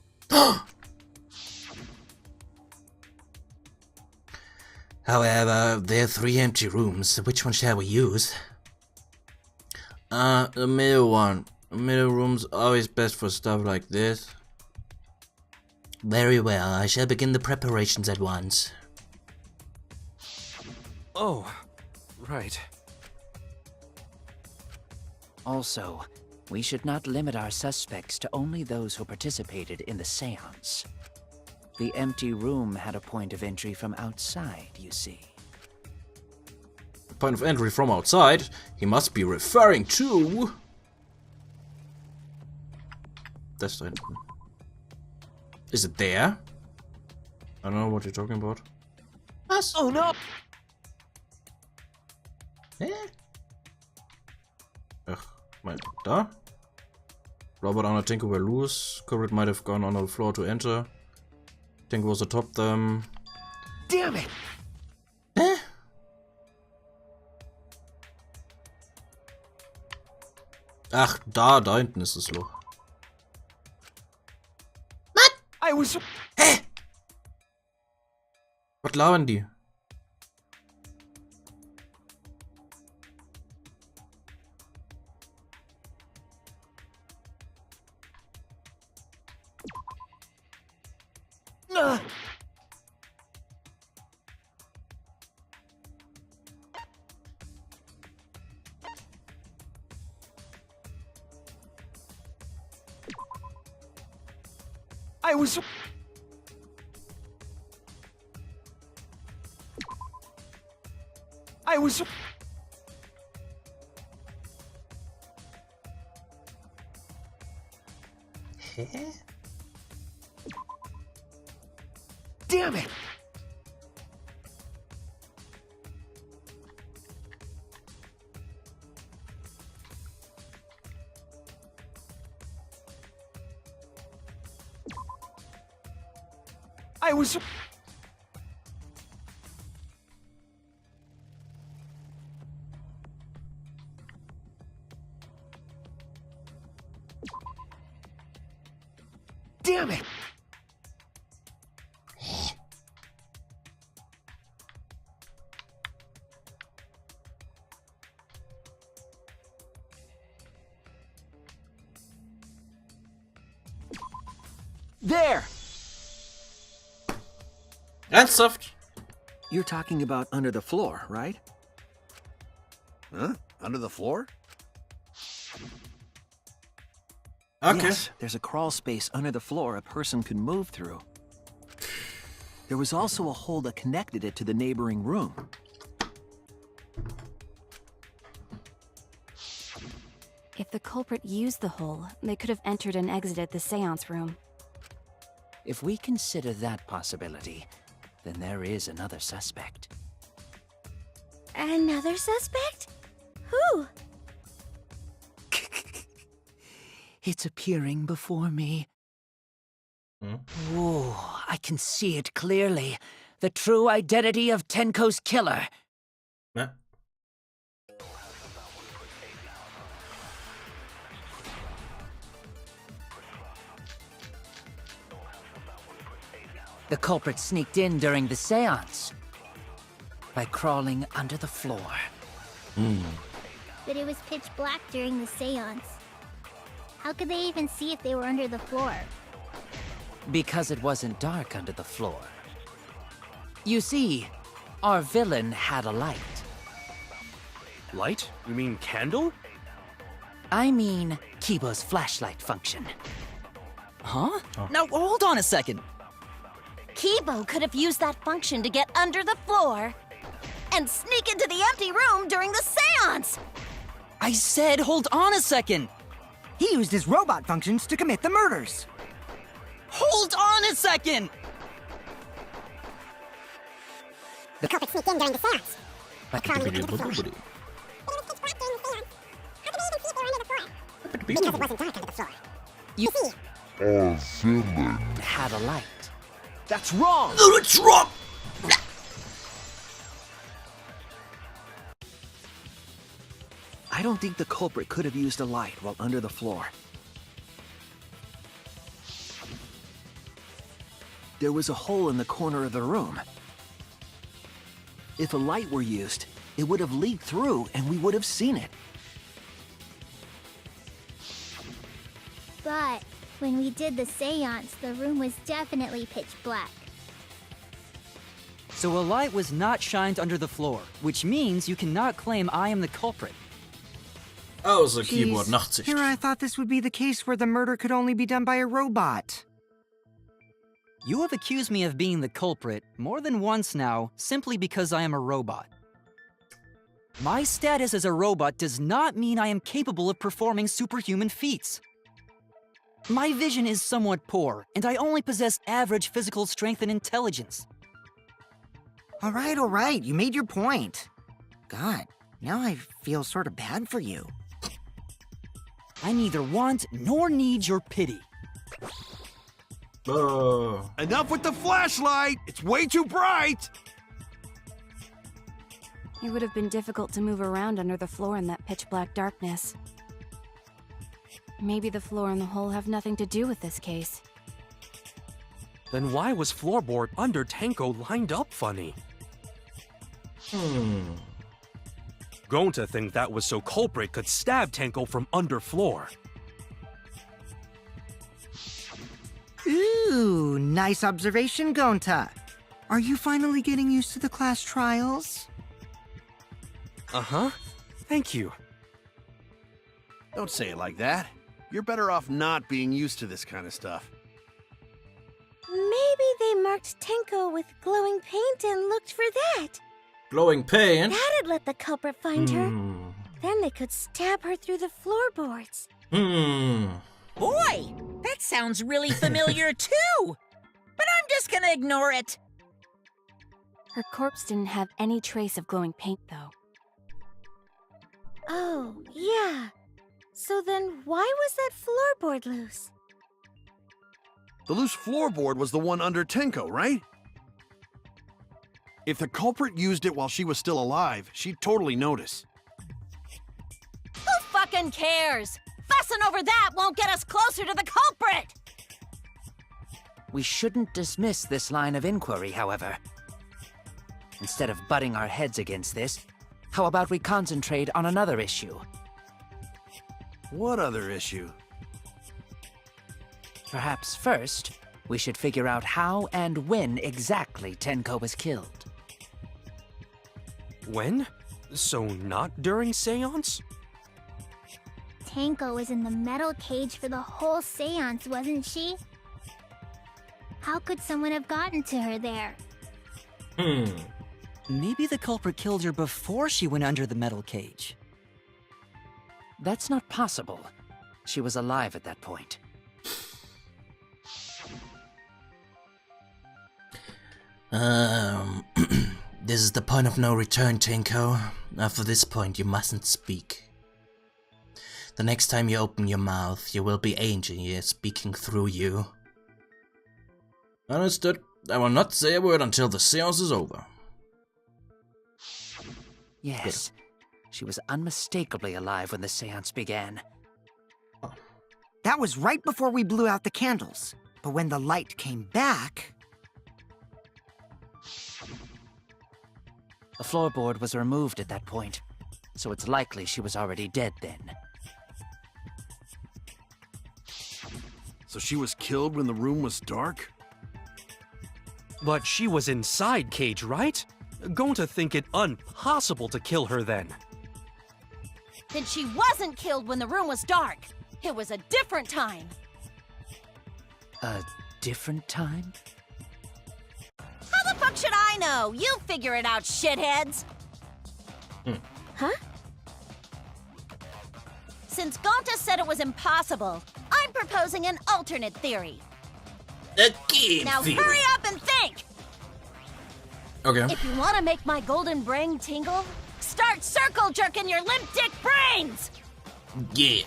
A: However, there are 3 empty rooms. Which one shall we use? The middle one. The middle room's always best for stuff like this. Very well, I shall begin the preparations at once.
G: Oh, right.
L: Also, we should not limit our suspects to only those who participated in the seance. The empty room had a point of entry from outside, you see.
A: Point of entry from outside? He must be referring to... That's the entry. Is it there? I don't know what you're talking about. What?
F: Oh no!
A: Ach, mein, da? Robert and Tenko were loose. Culprit might have gone on the floor to enter. Tenko was atop them.
F: Damn it!
A: Ach, da hinten ist das Loch.
F: I was...
A: Was labern die?
F: I was... Damn it! I was... Damn it! There!
A: Ernsthaft?
F: You're talking about under the floor, right?
C: Huh? Under the floor?
A: Okay.
F: Yes, there's a crawl space under the floor a person could move through. There was also a hole that connected it to the neighboring room.
H: If the culprit used the hole, they could have entered and exited the seance room.
L: If we consider that possibility, then there is another suspect.
E: Another suspect? Who?
L: It's appearing before me. Oh, I can see it clearly. The true identity of Tenko's killer.
A: Yeah.
L: The culprit sneaked in during the seance by crawling under the floor.
E: But it was pitch black during the seance. How could they even see if they were under the floor?
L: Because it wasn't dark under the floor. You see, our villain had a light.
G: Light? You mean candle?
L: I mean, Kibo's flashlight function.
I: Huh? Now, hold on a second.
E: Kibo could have used that function to get under the floor and sneak into the empty room during the seance!
I: I said hold on a second.
D: He used his robot functions to commit the murders.
I: Hold on a second!
E: The culprit sneaked in during the seance. By crawling under the floor. Because it wasn't dark under the floor.
L: You
E: see,
K: Our villain.
L: had a light.
F: That's wrong!
A: No, it's wrong!
F: I don't think the culprit could have used a light while under the floor. There was a hole in the corner of the room. If a light were used, it would have leaked through and we would have seen it.
E: but when we did the seance, the room was definitely pitch black.
I: So a light was not shined under the floor, which means you cannot claim I am the culprit.
A: Außer Keyboard Nachtsicht.
D: Here I thought this would be the case where the murder could only be done by a robot.
I: You have accused me of being the culprit more than once now, simply because I am a robot. My status as a robot does not mean I am capable of performing superhuman feats. My vision is somewhat poor, and I only possess average physical strength and intelligence.
D: All right, you made your point. God, now I feel sort of bad for you.
I: I neither want nor need your pity.
C: Enough with the flashlight! It's way too bright!
H: It would have been difficult to move around under the floor in that pitch-black darkness. Maybe the floor and the hole have nothing to do with this case.
G: Then why was floorboard under Tenko lined up funny? Going to think that was so culprit could stab Tenko from under floor.
D: Ooh, Ooh, nice observation, Gonta. Are you finally getting used to the class trials?
G: Uh-huh. Thank you.
C: Don't say it like that. You're better off not being used to this kind of stuff.
E: Maybe they marked Tenko with glowing paint and looked for that.
A: Glowing paint?
E: That'd let the culprit find her. Then they could stab her through the floorboards.
B: Boy, that sounds really familiar too. But I'm just gonna ignore it.
H: Her corpse didn't have any trace of glowing paint, though.
E: Oh, yeah. So then why was that floorboard loose?
C: The loose floorboard was the one under Tenko, right? If the culprit used it while she was still alive, she'd totally notice.
E: Who fucking cares? Fussing over that won't get us closer to the culprit!
L: We shouldn't dismiss this line of inquiry, however. Instead of butting our heads against this, how about we concentrate on another issue?
C: What other issue?
L: Perhaps first, we should figure out how and when exactly Tenko was killed.
G: When? So not during seance?
M: Tenko was in the metal cage for the whole seance, wasn't she? How could someone have gotten to her there?
I: Maybe the culprit killed her before she went under the metal cage.
L: That's not possible. She was alive at that point.
A: This is the point of no return, Tenko. After this point, you mustn't speak. The next time you open your mouth, you will be Angel here speaking through you. Understood. I will not say a word until the seance is over.
L: Yes, she was unmistakably alive when the seance began.
D: That was right before we blew out the candles. But when the light came back...
L: The floorboard was removed at that point, so it's likely she was already dead then.
C: So she was killed when the room was dark?
G: But she was inside Cage, right? Going to think it impossible to kill her then.
E: Then she wasn't killed when the room was dark. It was a different time.
L: A different time?
E: How the fuck should I know? You figure it out, shitheads! Huh? Since Gonta said it was impossible, I'm proposing an alternate theory. Now hurry up and think!
A: Okay.
E: If you want to make my golden brain tingle, start circle jerking your limp dick brains!
A: Yeah.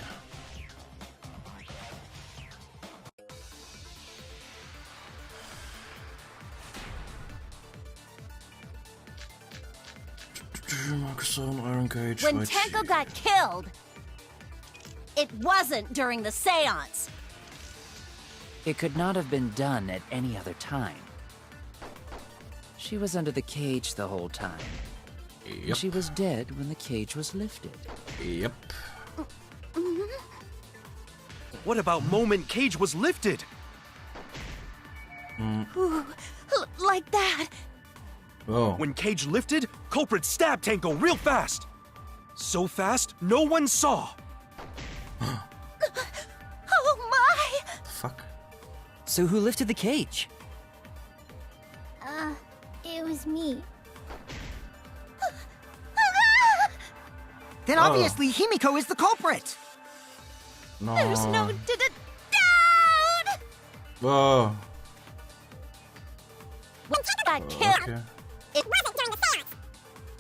A: Iron Cage.
E: When Tenko got killed, it wasn't during the seance.
L: It could not have been done at any other time. She was under the cage the whole time.
A: Yep.
L: She was dead when the cage was lifted.
A: Yep.
G: What about moment Cage was lifted?
E: Ooh, like that.
A: Oh.
G: When Cage lifted, culprit stabbed Tenko real fast. So fast, no one saw.
E: Oh my!
A: Fuck.
I: So who lifted the cage?
M: It was me.
D: Then obviously Himiko is the culprit!
A: No.
E: There's no doubt!
A: Oh.
E: When Tenko got killed,
A: Okay.
E: it wasn't during the seance.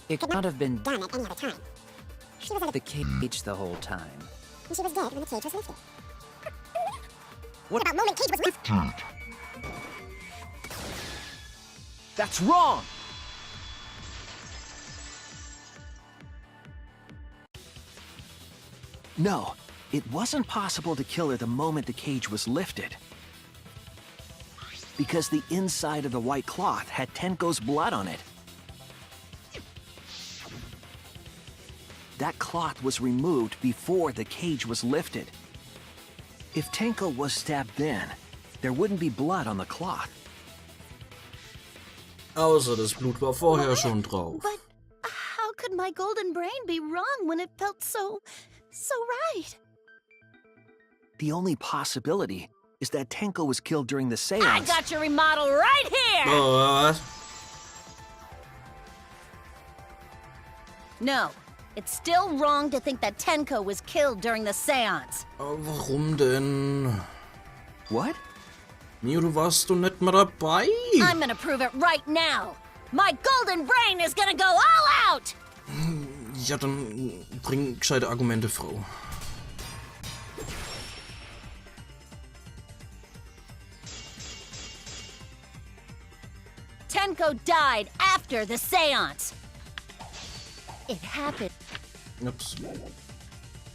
L: It could not have been
E: Done at any other time.
L: She was under the cage the whole time.
E: She was dead when the cage was lifted.
G: What
E: about moment Cage was lifted?
F: That's wrong! No, it wasn't possible to kill her the moment the cage was lifted. Because the inside of the white cloth had Tenko's blood on it. That cloth was removed before the cage was lifted. If Tenko was stabbed then there wouldn't be blood on the cloth.
A: Außer das Blut war vorher schon drauf.
E: But how could my golden brain be wrong when it felt so right?
F: The only possibility is that Tenko was killed during the seance.
E: I got your remodel right here!
A: Was?
E: No, it's still wrong to think that Tenko was killed during the seance.
A: Warum denn?
F: What?
A: Mio, du warst doch nicht mal dabei.
E: I'm gonna prove it right now. My golden brain is gonna go all out!
A: Ja, dann bring gescheite Argumente, Frau.
E: Tenko died after the seance. It happened.
A: Ups.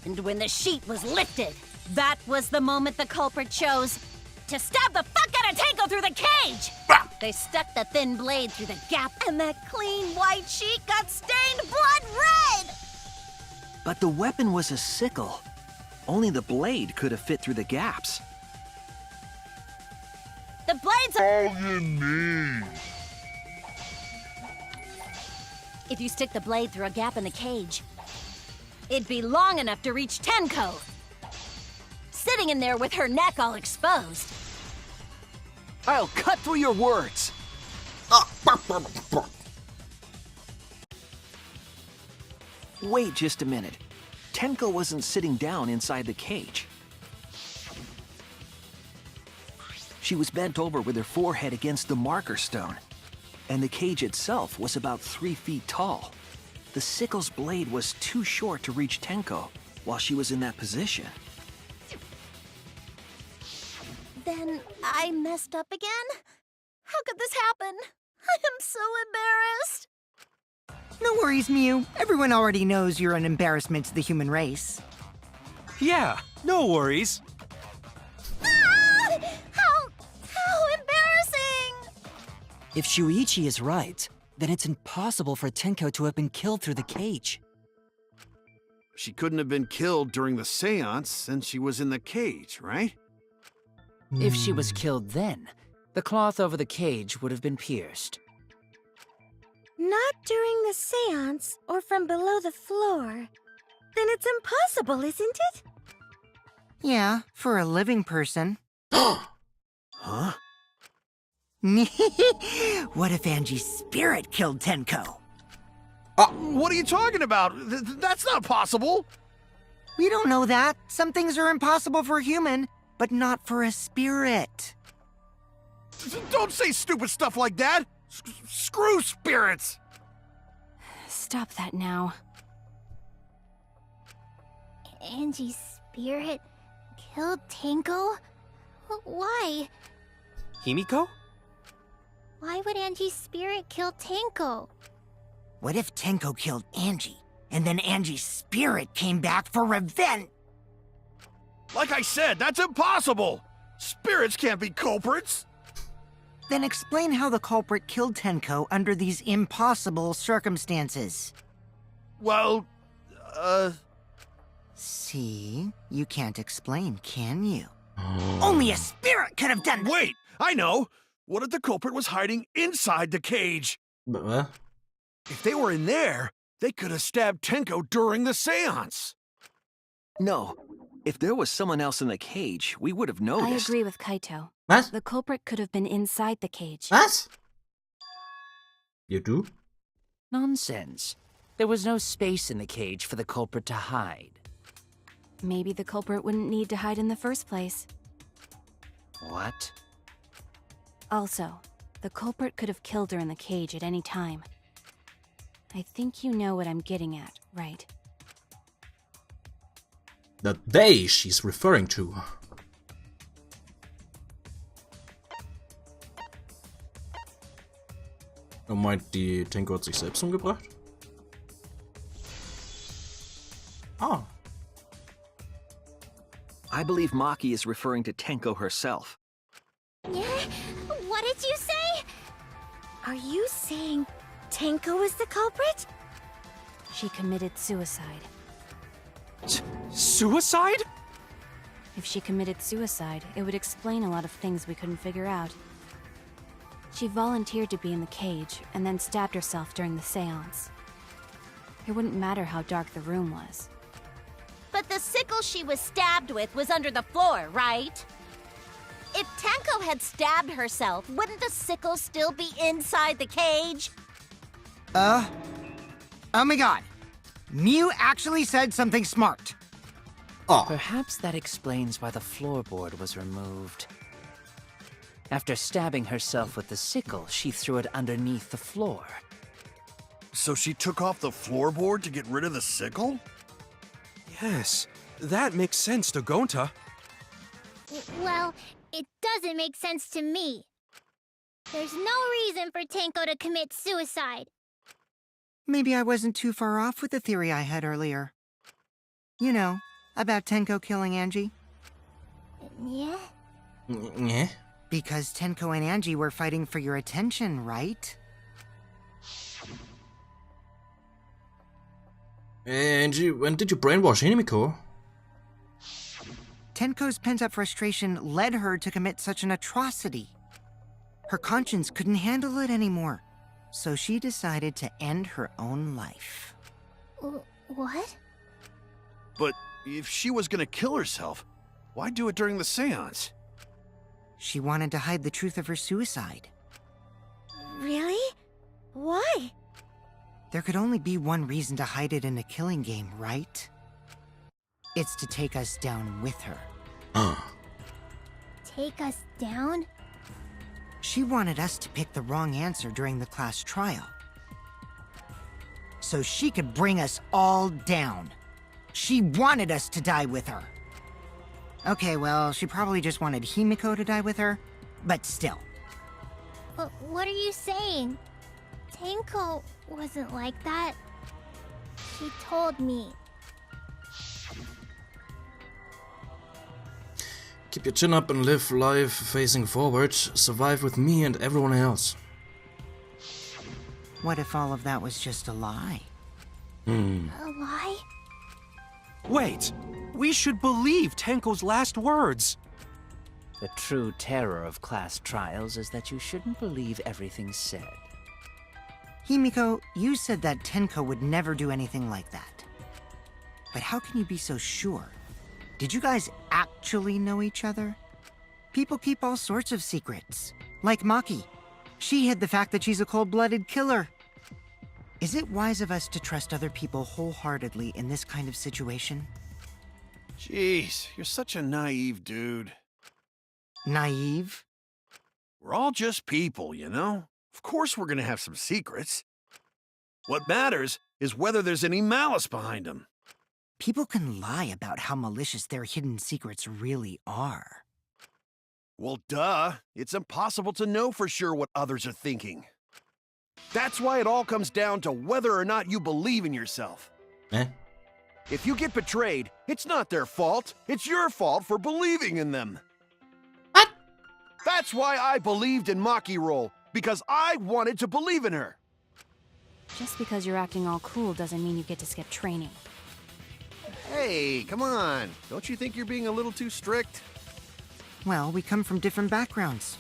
E: And when the sheet was lifted, that was the moment the culprit chose to stab the fuck out of Tenko through the cage! They stuck the thin blade through the gap, and that clean white sheet got stained blood red!
F: But the weapon was a sickle. Only the blade could have fit through the gaps.
E: The blades are...
K: All you need.
E: If you stick the blade through a gap in the cage, it'd be long enough to reach Tenko. Sitting in there with her neck all exposed.
F: I'll cut through your words. Wait just a minute. Tenko wasn't sitting down inside the cage. She was bent over with her forehead against the marker stone, and the cage itself was about 3 feet tall. The sickle's blade was too short to reach Tenko while she was in that position.
E: Then I messed up again? How could this happen? I am so embarrassed.
D: No worries, Mew. Everyone already knows you're an embarrassment to the human race.
G: Yeah, no worries.
E: Ah! How embarrassing!
I: If Shuichi is right, then it's impossible for Tenko to have been killed through the cage.
C: She couldn't have been killed during the seance since she was in the cage, right?
L: If she was killed then, the cloth over the cage would have been pierced.
M: Not during the seance or from below the floor. Then it's impossible, isn't it?
D: Yeah, for a living person.
C: Huh?
D: What if Angie's spirit killed Tenko?
C: What are you talking about? That's not possible!
D: We don't know that. Some things are impossible for a human, but not for a spirit.
C: Don't say stupid stuff like that! Screw spirits!
H: Stop that now.
M: Angie's spirit killed Tenko? Why?
G: Himiko?
M: Why would Angie's spirit kill Tenko?
D: What if Tenko killed Angie, and then Angie's spirit came back for revenge?
C: Like I said, that's impossible! Spirits can't be culprits!
D: Then explain how the culprit killed Tenko under these impossible circumstances.
C: Well,
D: See? You can't explain, can you? Only a spirit could have done that!
C: Wait! I know! What if the culprit was hiding inside the cage?
A: What?
C: If they were in there, they could have stabbed Tenko during the seance.
F: No. If there was someone else in the cage, we would have noticed.
H: I agree with Kaito.
A: What?
H: The culprit could have been inside the cage.
A: Was? You do?
L: Nonsense. There was no space in the cage for the culprit to hide.
H: Maybe the culprit wouldn't need to hide in the first place.
L: What?
H: Also, the culprit could have killed her in the cage at any time. I think you know what I'm getting at, right?
A: The they she's referring to. Meint die Tenko hat sich selbst umgebracht? Ah.
F: I believe Maki is referring to Tenko herself.
M: Yeah? What did you say? Are you saying Tenko is the culprit?
H: She committed suicide.
G: Suicide?
H: If she committed suicide, it would explain a lot of things we couldn't figure out. She volunteered to be in the cage, and then stabbed herself during the seance. It wouldn't matter how dark the room was.
E: But the sickle she was stabbed with was under the floor, right? If Tenko had stabbed herself, wouldn't the sickle still be inside the cage?
D: Oh my god. Mew actually said something smart.
A: Oh,
L: Perhaps that explains why the floorboard was removed. After stabbing herself with the sickle, she threw it underneath the floor.
C: So she took off the floorboard to get rid of the sickle?
G: Yes, that makes sense to Gonta.
M: Well, it doesn't make sense to me. There's no reason for Tenko to commit suicide.
D: Maybe I wasn't too far off with the theory I had earlier. You know, about Tenko killing Angie.
M: Yeah?
A: yeah.
D: Because Tenko and Angie were fighting for your attention, right?
A: And when did you brainwash Himiko?
D: Tenko's pent-up frustration led her to commit such an atrocity. Her conscience couldn't handle it anymore, so she decided to end her own life.
M: What?
C: But if she was gonna kill herself, why do it during the seance?
D: She wanted to hide the truth of her suicide.
M: Really? Why?
D: There could only be one reason to hide it in a killing game, right? It's to take us down with her.
M: Take us down?
D: She wanted us to pick the wrong answer during the class trial, so she could bring us all down. She wanted us to die with her. Okay, well, she probably just wanted Himiko to die with her, but still.
M: What are you saying? Tenko wasn't like that. She told me.
A: Keep your chin up and live life facing forward. Survive with me and everyone else.
D: What if all of that was just a lie?
M: A lie?
G: Wait, we should believe Tenko's last words.
L: The true terror of class trials is that you shouldn't believe everything said.
D: Himiko, you said that Tenko would never do anything like that. But how can you be so sure? Did you guys actually know each other? People keep all sorts of secrets. Like Maki. She hid the fact that she's a cold-blooded killer. Is it wise of us to trust other people wholeheartedly in this kind of situation?
C: Jeez, you're such a naive dude.
D: Naive?
C: We're all just people, you know? Of course we're gonna have some secrets. What matters is whether there's any malice behind them.
D: People can lie about how malicious their hidden secrets really are.
C: Well, duh. It's impossible to know for sure what others are thinking. That's why it all comes down to whether or not you believe in yourself.
A: Eh?
C: If you get betrayed, it's not their fault. It's your fault for believing in them.
A: What?
C: That's why I believed in Maki Roll, because I wanted to believe in her.
H: Just because you're acting all cool doesn't mean you get to skip training.
C: Hey, come on. Don't you think you're being a little too strict?
D: Well, we come from different backgrounds.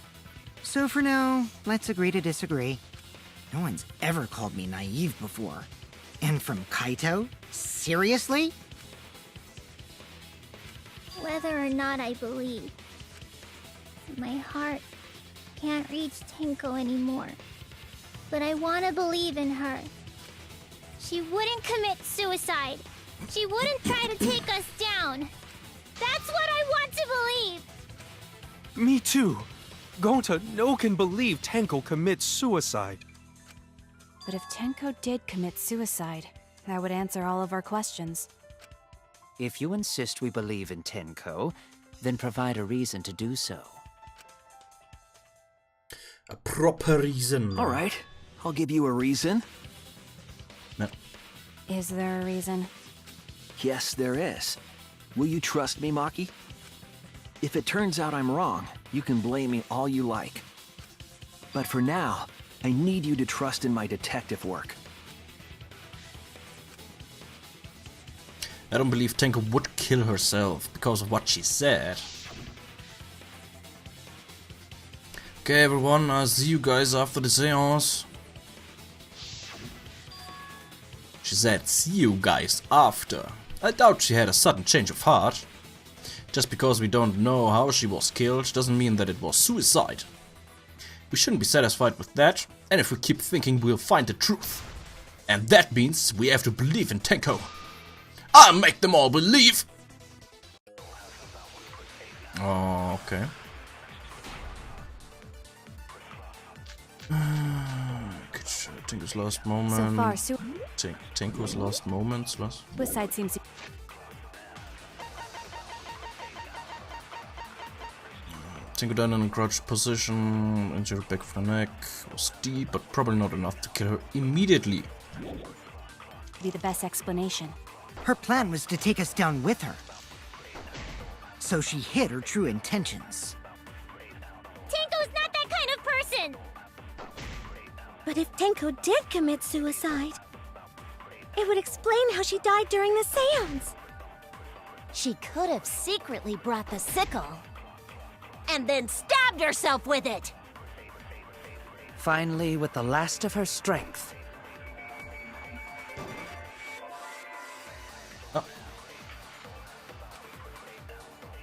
D: So for now, let's agree to disagree. No one's ever called me naive before. And from Kaito? Seriously?
M: Whether or not I believe. My heart can't reach Tenko anymore. But I want to believe in her. She wouldn't commit suicide. She wouldn't try to take us down. That's what I want to believe.
G: Me too. Gonta no can believe Tenko commits suicide.
H: But if Tenko did commit suicide, that would answer all of our questions.
L: If you insist we believe in Tenko, then provide a reason to do so.
A: A proper reason.
F: All right, I'll give you a reason.
A: No.
H: Is there a reason?
F: Yes, there is. Will you trust me, Maki? If it turns out I'm wrong, you can blame me all you like. But for now, I need you to trust in my detective work.
A: I don't believe Tenko would kill herself because of what she said. Okay, everyone, I'll see you guys after the seance. She said, see you guys after. I doubt she had a sudden change of heart. Just because we don't know how she was killed doesn't mean that it was suicide. We shouldn't be satisfied with that, and if we keep thinking we'll find the truth. And that means we have to believe in Tenko. I'll make them all believe! Oh, okay. Tenko's last moment.
H: So far,
A: Tenko's last moments, what?
H: suicide seems to...
A: Tenko died in a crouched position, injured back of the neck, was deep, but probably not enough to kill her immediately.
H: be the best explanation.
D: Her plan was to take us down with her. So she hid her true intentions.
M: Tenko's not that kind of person! But if Tenko did commit suicide, it would explain how she died during the seance.
E: She could have secretly brought the sickle and then stabbed herself with it.
L: Finally, with the last of her strength.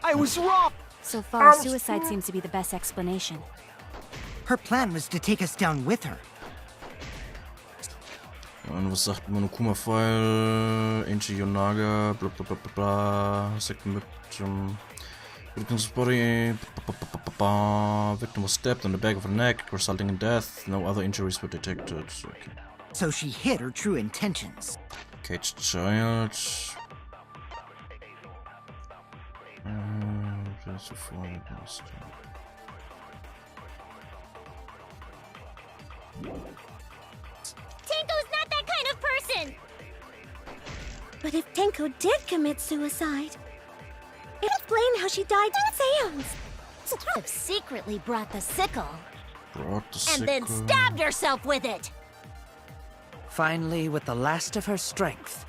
F: I was wrong!
H: So far, suicide seems to be the best explanation.
D: Her plan was to take us down with her.
A: Und was sagt Monokuma-File, Ancient Yonaga, bla bla bla bla bla, Second victim's body, victim was stabbed on the back of her neck, resulting in death. No other injuries were detected. Okay.
D: So she hid her true intentions.
A: Caged child.
M: Tenko's not that kind of person! But if Tenko did commit suicide, it would explain how she died in seance.
E: She could have secretly brought the sickle and then stabbed herself with it.
L: Finally, with the last of her strength,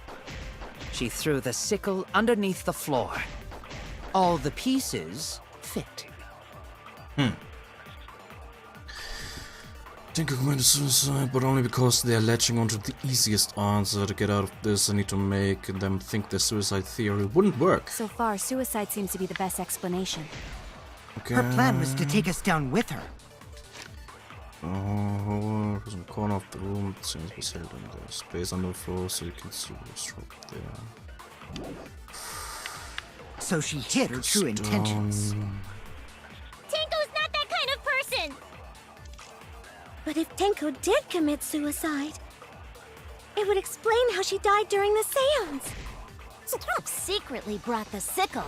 L: she threw the sickle underneath the floor. All the pieces fit.
A: Tenko committed suicide, but only because they are latching onto the easiest answer. To get out of this, I need to make them think their suicide theory wouldn't work.
H: So far, suicide seems to be the best explanation.
A: Okay.
D: Her plan was to take us down with her.
A: Oh, was in the corner of the room. The thing was held in the space under the floor, so you can see what's right there.
D: So she hid her true intentions.
M: Tenko's not that kind of person! But if Tenko did commit suicide, it would explain how she died during the seance.
E: She could have secretly brought the sickle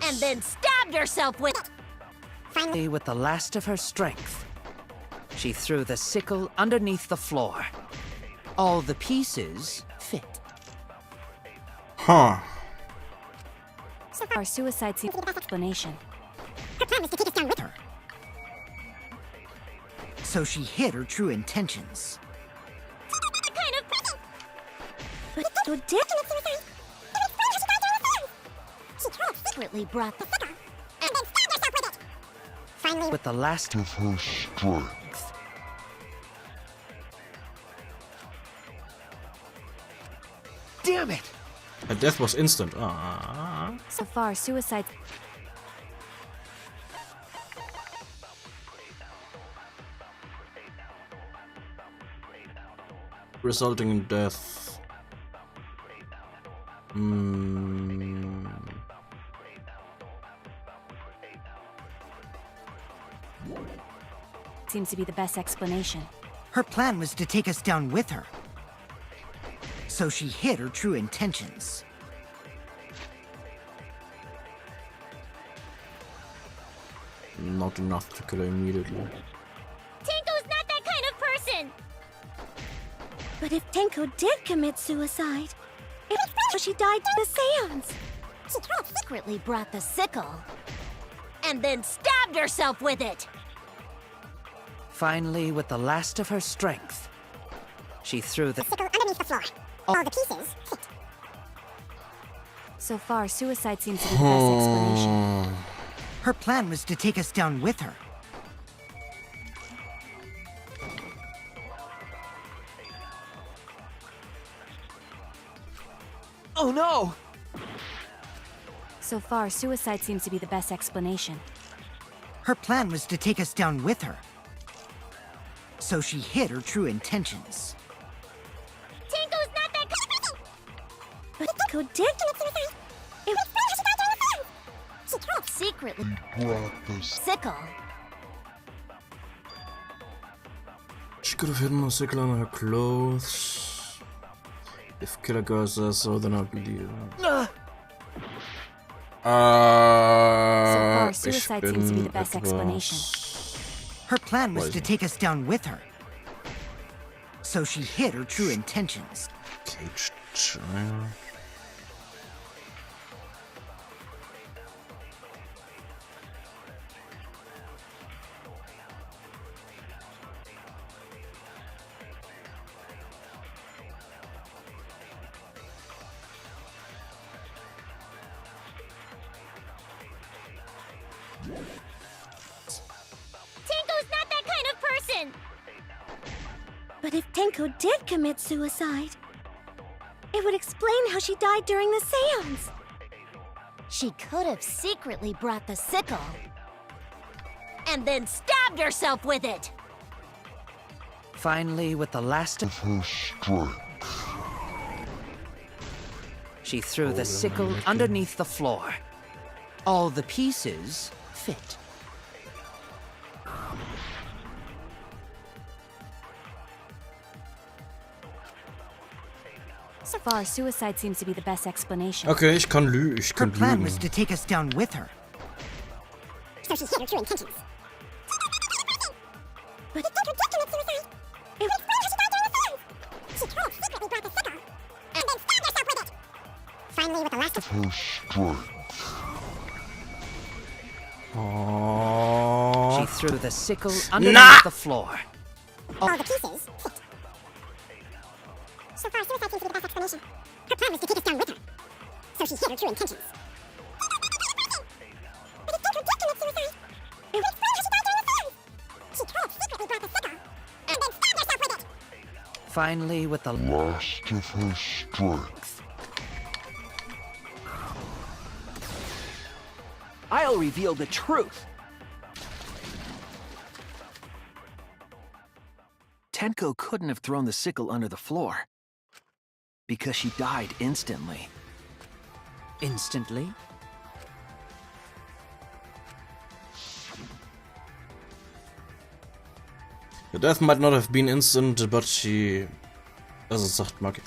E: and then stabbed herself with it.
L: Finally, with the last of her strength, she threw the sickle underneath the floor. All the pieces fit.
A: Huh.
H: So far, suicide seems to be the best explanation.
M: Her plan was to take us down with her.
D: So she hid her true intentions.
M: That kind of person! But Tenko did commit suicide, it would explain how she died during the seance.
E: She could have secretly brought the
M: sickle and then stabbed herself with it. Finally,
L: With the last
K: of her strength.
L: Damn it!
A: Her death was instant.
H: So far, suicide...
A: Resulting in death.
H: seems to be the best explanation.
D: Her plan was to take us down with her. So she hid her true intentions.
A: Not enough to kill her immediately.
M: Tenko's not that kind of person! But if Tenko did commit suicide, it would explain how she died in the seance.
E: She could have secretly brought the sickle and then stabbed herself with it.
L: Finally, with the last of her strength, she threw the
M: sickle underneath the floor. All the pieces fit.
H: So far, suicide seems to be the best explanation.
D: Her plan was to take us down with her.
F: Oh no!
H: So far, suicide seems to be the best explanation.
D: Her plan was to take us down with her. So she hid her true intentions.
E: Tango's not that kind of person! But Tenko did commit suicide. It would explain how she died during the seance. She could secretly sickle.
A: She could have hidden a sickle on her clothes. If killer girl says so, then I'll believe her.
H: So far, suicide seems to be the best explanation.
D: Her plan was to take us down with her. So she hid her true intentions.
A: Caged child.
E: Tenko's not that kind of person! But if Tenko did commit suicide, it would explain how she died during the seance. She could have secretly brought the sickle and then stabbed herself with it.
L: Finally, with the last of
K: her strength,
L: she threw the sickle underneath the floor. All the pieces fit.
H: So far, suicide seems to be the best explanation.
A: Okay, ich kann lügen.
D: Her plan was to take us down with her.
E: So she hid her true intentions. But if Tenko did commit suicide, it would explain how she died during the seance. She could have secretly brought the sickle and then stabbed herself with it. Finally, with the last of
K: her strength,
L: she threw the sickle underneath the floor.
E: all the pieces fit. So far, suicide seems to be the best explanation. Her plan was to take us down with her. So she hid her true intentions. But if Tenko did commit suicide, it would explain how she died during the seance. She could have secretly brought the sickle and then stabbed herself with it.
L: Finally, with the
K: last of her strength,
F: I'll reveal the truth.
L: Tenko couldn't have thrown the sickle under the floor because she died instantly. Instantly?
A: The death might not have been instant, but she... Also sagt Mark,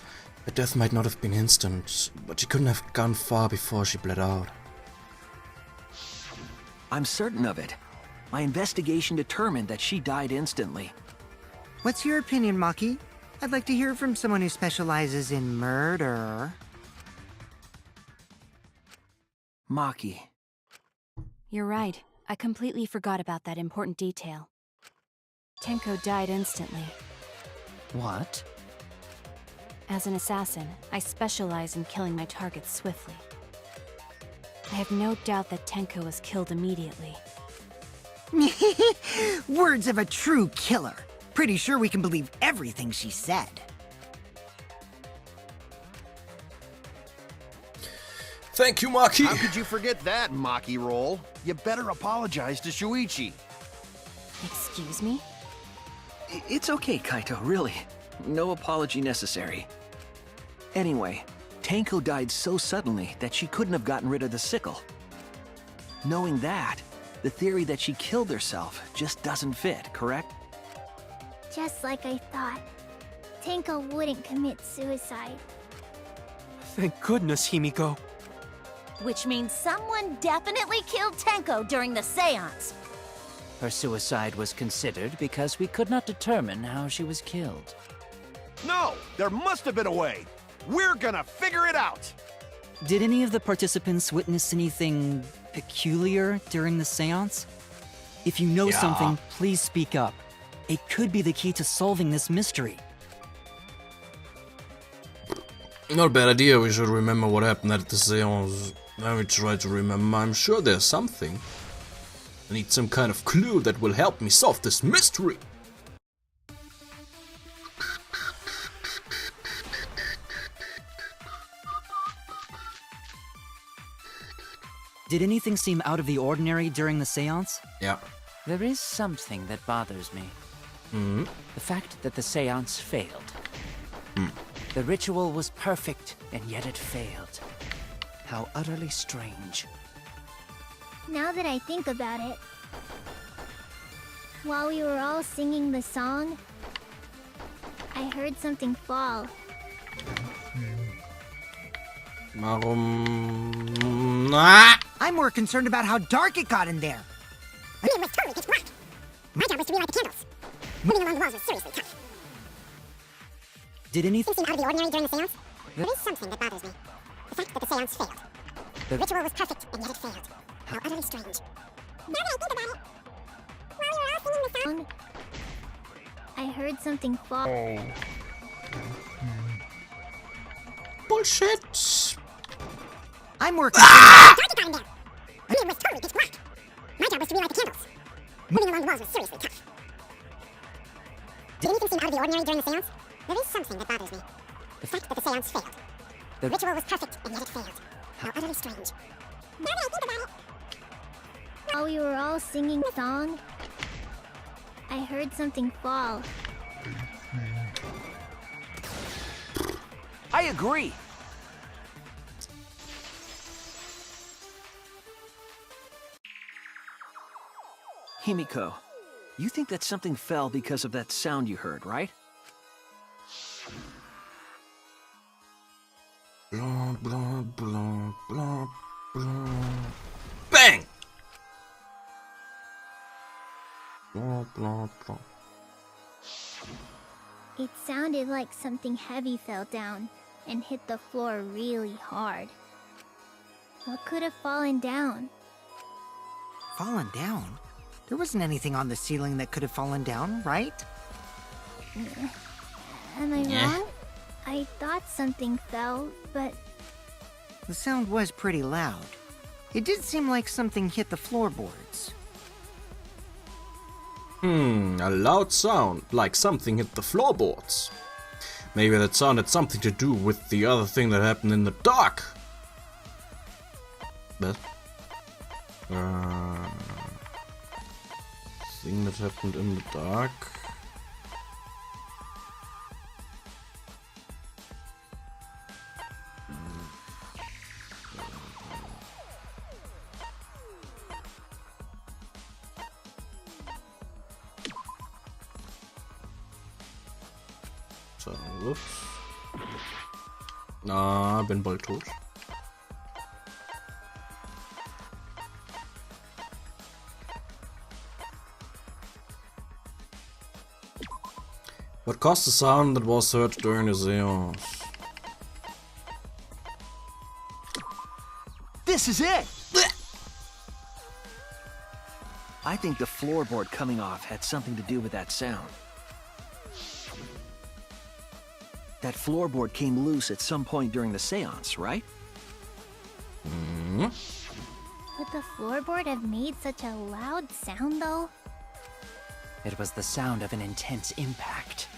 A: the death might not have been instant, but she couldn't have gone far before she bled out.
F: I'm certain of it. My investigation determined that she died instantly.
D: What's your opinion, Maki? I'd like to hear from someone who specializes in murder.
L: Maki.
H: You're right. I completely forgot about that important detail. Tenko died instantly.
L: What?
H: As an assassin, I specialize in killing my targets swiftly. I have no doubt that Tenko was killed immediately.
D: Words of a true killer. Pretty sure we can believe everything she said.
A: Thank you, Maki!
C: How could you forget that, Maki roll? You better apologize to Shuichi.
H: Excuse me?
F: It's okay, Kaito, really. No apology necessary. Anyway, Tenko died so suddenly that she couldn't have gotten rid of the sickle. Knowing that, the theory that she killed herself just doesn't fit, correct?
M: Just like I thought. Tenko wouldn't commit suicide.
G: Thank goodness, Himiko.
E: Which means someone definitely killed Tenko during the seance.
L: Her suicide was considered because we could not determine how she was killed.
C: No, there must have been a way. We're gonna figure it out.
I: Did any of the participants witness anything peculiar during the seance? If you know something, please speak up. It could be the key to solving this mystery.
A: Not a bad idea. We should remember what happened at the seance. Now we try to remember. I'm sure there's something. I need some kind of clue that will help me solve this mystery.
I: Did anything seem out of the ordinary during the seance?
A: Yeah.
L: There is something that bothers me. The fact that the seance failed. The ritual was perfect, and yet it failed. How utterly strange.
M: Now that I think about it, while we were all singing the song, I heard something fall.
A: Warum? Ah!
D: I'm more concerned about how dark it got in there.
E: It was totally pitch black. My job was to relight the candles. Moving along the walls was seriously tough.
I: Did anything
E: Seem out of the ordinary during the seance? There is something that bothers me. The fact that the seance failed. The ritual was perfect, and yet it failed. How utterly strange. Now that I think about it, while we were all singing the song,
M: I heard something fall.
A: Bullshit.
D: I'm more concerned.
E: dark it got in there. It was totally pitch black. My job was to relight the candles. Moving along the walls was seriously tough. Did anything seem out of the ordinary during the seance? There is something that bothers me. The fact that the seance failed. The ritual was perfect, and yet it failed. How utterly strange. Now that I think about it,
M: While we were all singing the song, I heard something fall.
F: I agree. Himiko, you think that something fell because of that sound you heard, right?
A: Blah, blah, blah, blah, blah. Bang! Blah, blah, blah.
M: It sounded like something heavy fell down and hit the floor really hard. What could have fallen down?
D: Fallen down? There wasn't anything on the ceiling that could have fallen down, right?
M: Am I
A: Yeah.
M: wrong? I thought something fell, but
D: The sound was pretty loud. It did seem like something hit the floorboards.
A: A loud sound, like something hit the floorboards. Maybe that sound had something to do with the other thing that happened in the dark. But, thing that happened in the dark. So, whoops. Na, bin bald tot. What caused the sound that was heard during the seance?
F: This is it! I think the floorboard coming off had something to do with that sound. That floorboard came loose at some point during the seance, right?
M: would the floorboard have made such a loud sound, though?
L: It was the sound of an intense impact.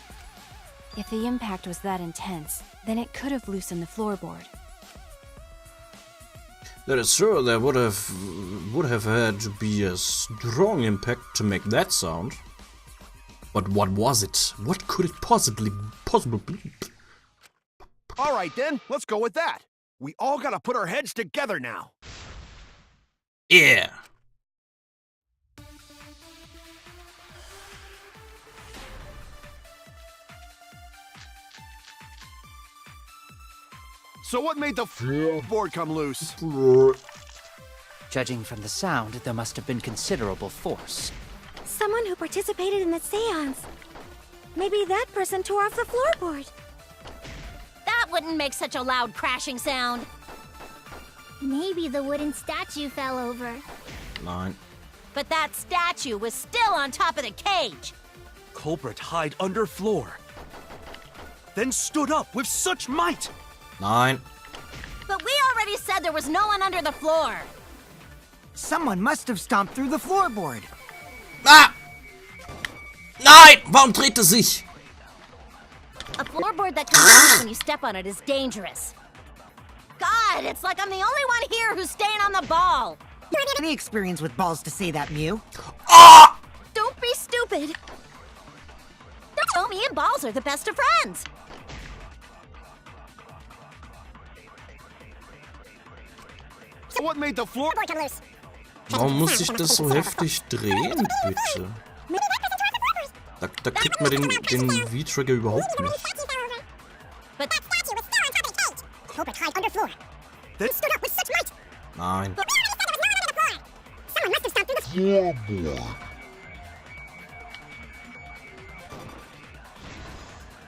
H: If the impact was that intense, then it could have loosened the floorboard.
A: That is true. There would have had to be a strong impact to make that sound. But what was it? What could it possibly be?
C: All right, then, let's go with that. We all gotta put our heads together now.
A: Yeah.
C: So what made the floorboard come loose?
L: Judging from the sound, there must have been considerable force.
E: someone who participated in the seance. Maybe that person tore off the floorboard.
J: That wouldn't make such a loud crashing sound.
M: Maybe the wooden statue fell over.
A: Nine.
J: But that statue was still on top of the cage.
G: Culprit hide under floor. Then stood up with such might.
A: Nein.
E: But we already said there was no one under the floor.
D: Someone must have stomped through the floorboard.
A: Ah! Nein! Warum dreht es sich?
E: A floorboard that comes loose when you step on it is dangerous. God, it's like I'm the only one here who's staying on the ball.
D: Any experience with balls to say that, Mew?
A: Ah!
E: Don't be stupid. Oh, me and balls are the best of friends.
C: So what made the floorboard come loose?
A: Warum muss sich das so heftig drehen, bitte? Da kriegt man den V-Trigger überhaupt nicht.
E: But that statue was still on top of the cage. The culprit hid under floor. Then stood up with such might.
A: Nein.
E: But we already said there was no one under the floor. Someone must have stomped through the
K: Floorboard.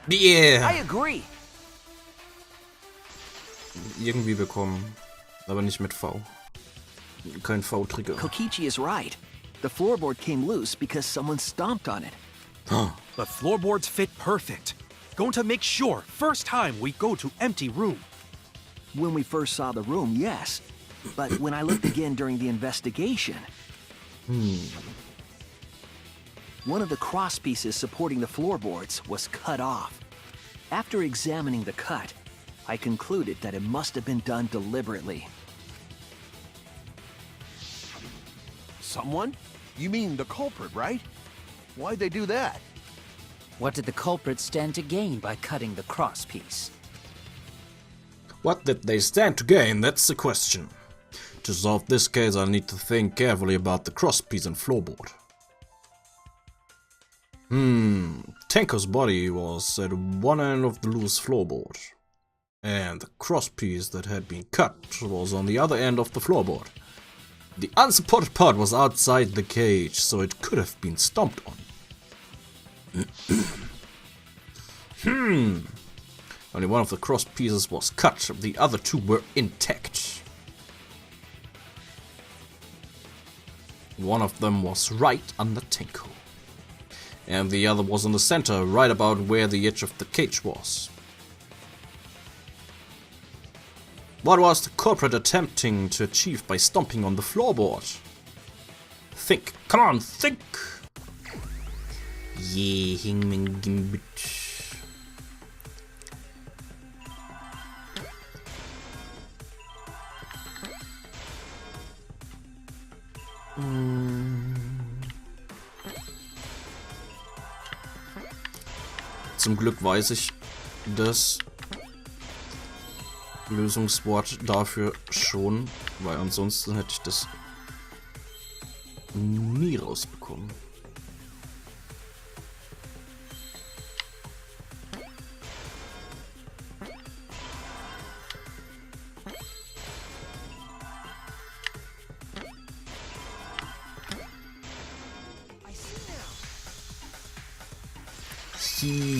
A: Yeah.
F: I agree.
A: Irgendwie bekommen. Aber nicht mit V. Kein V-Trigger.
F: Kokichi is right. The floorboard came loose because someone stomped on it.
G: But floorboards fit perfect. Going to make sure first time we go to empty room.
F: When we first saw the room, yes. But when I looked again during the investigation... One of the cross pieces supporting the floorboards was cut off. After examining the cut, I concluded that it must have been done deliberately.
C: Someone? You mean the culprit, right? Why'd they do that?
L: What did the culprit stand to gain by cutting the cross piece?
A: What did they stand to gain? That's the question. To solve this case, I need to think carefully about the crosspiece and floorboard. Tenko's body was at one end of the loose floorboard, and the crosspiece that had been cut was on the other end of the floorboard. The unsupported part was outside the cage, so it could have been stomped on. Only one of the cross pieces was cut, the other two were intact. One of them was right under Tenko, and the other was in the center, right about where the edge of the cage was. What was the culprit attempting to achieve by stomping on the floorboard? Think. Come on, think! Yeah, Hingman Gimbit. Zum Glück weiß ich das Lösungswort dafür schon, weil ansonsten hätte ich das nie rausbekommen.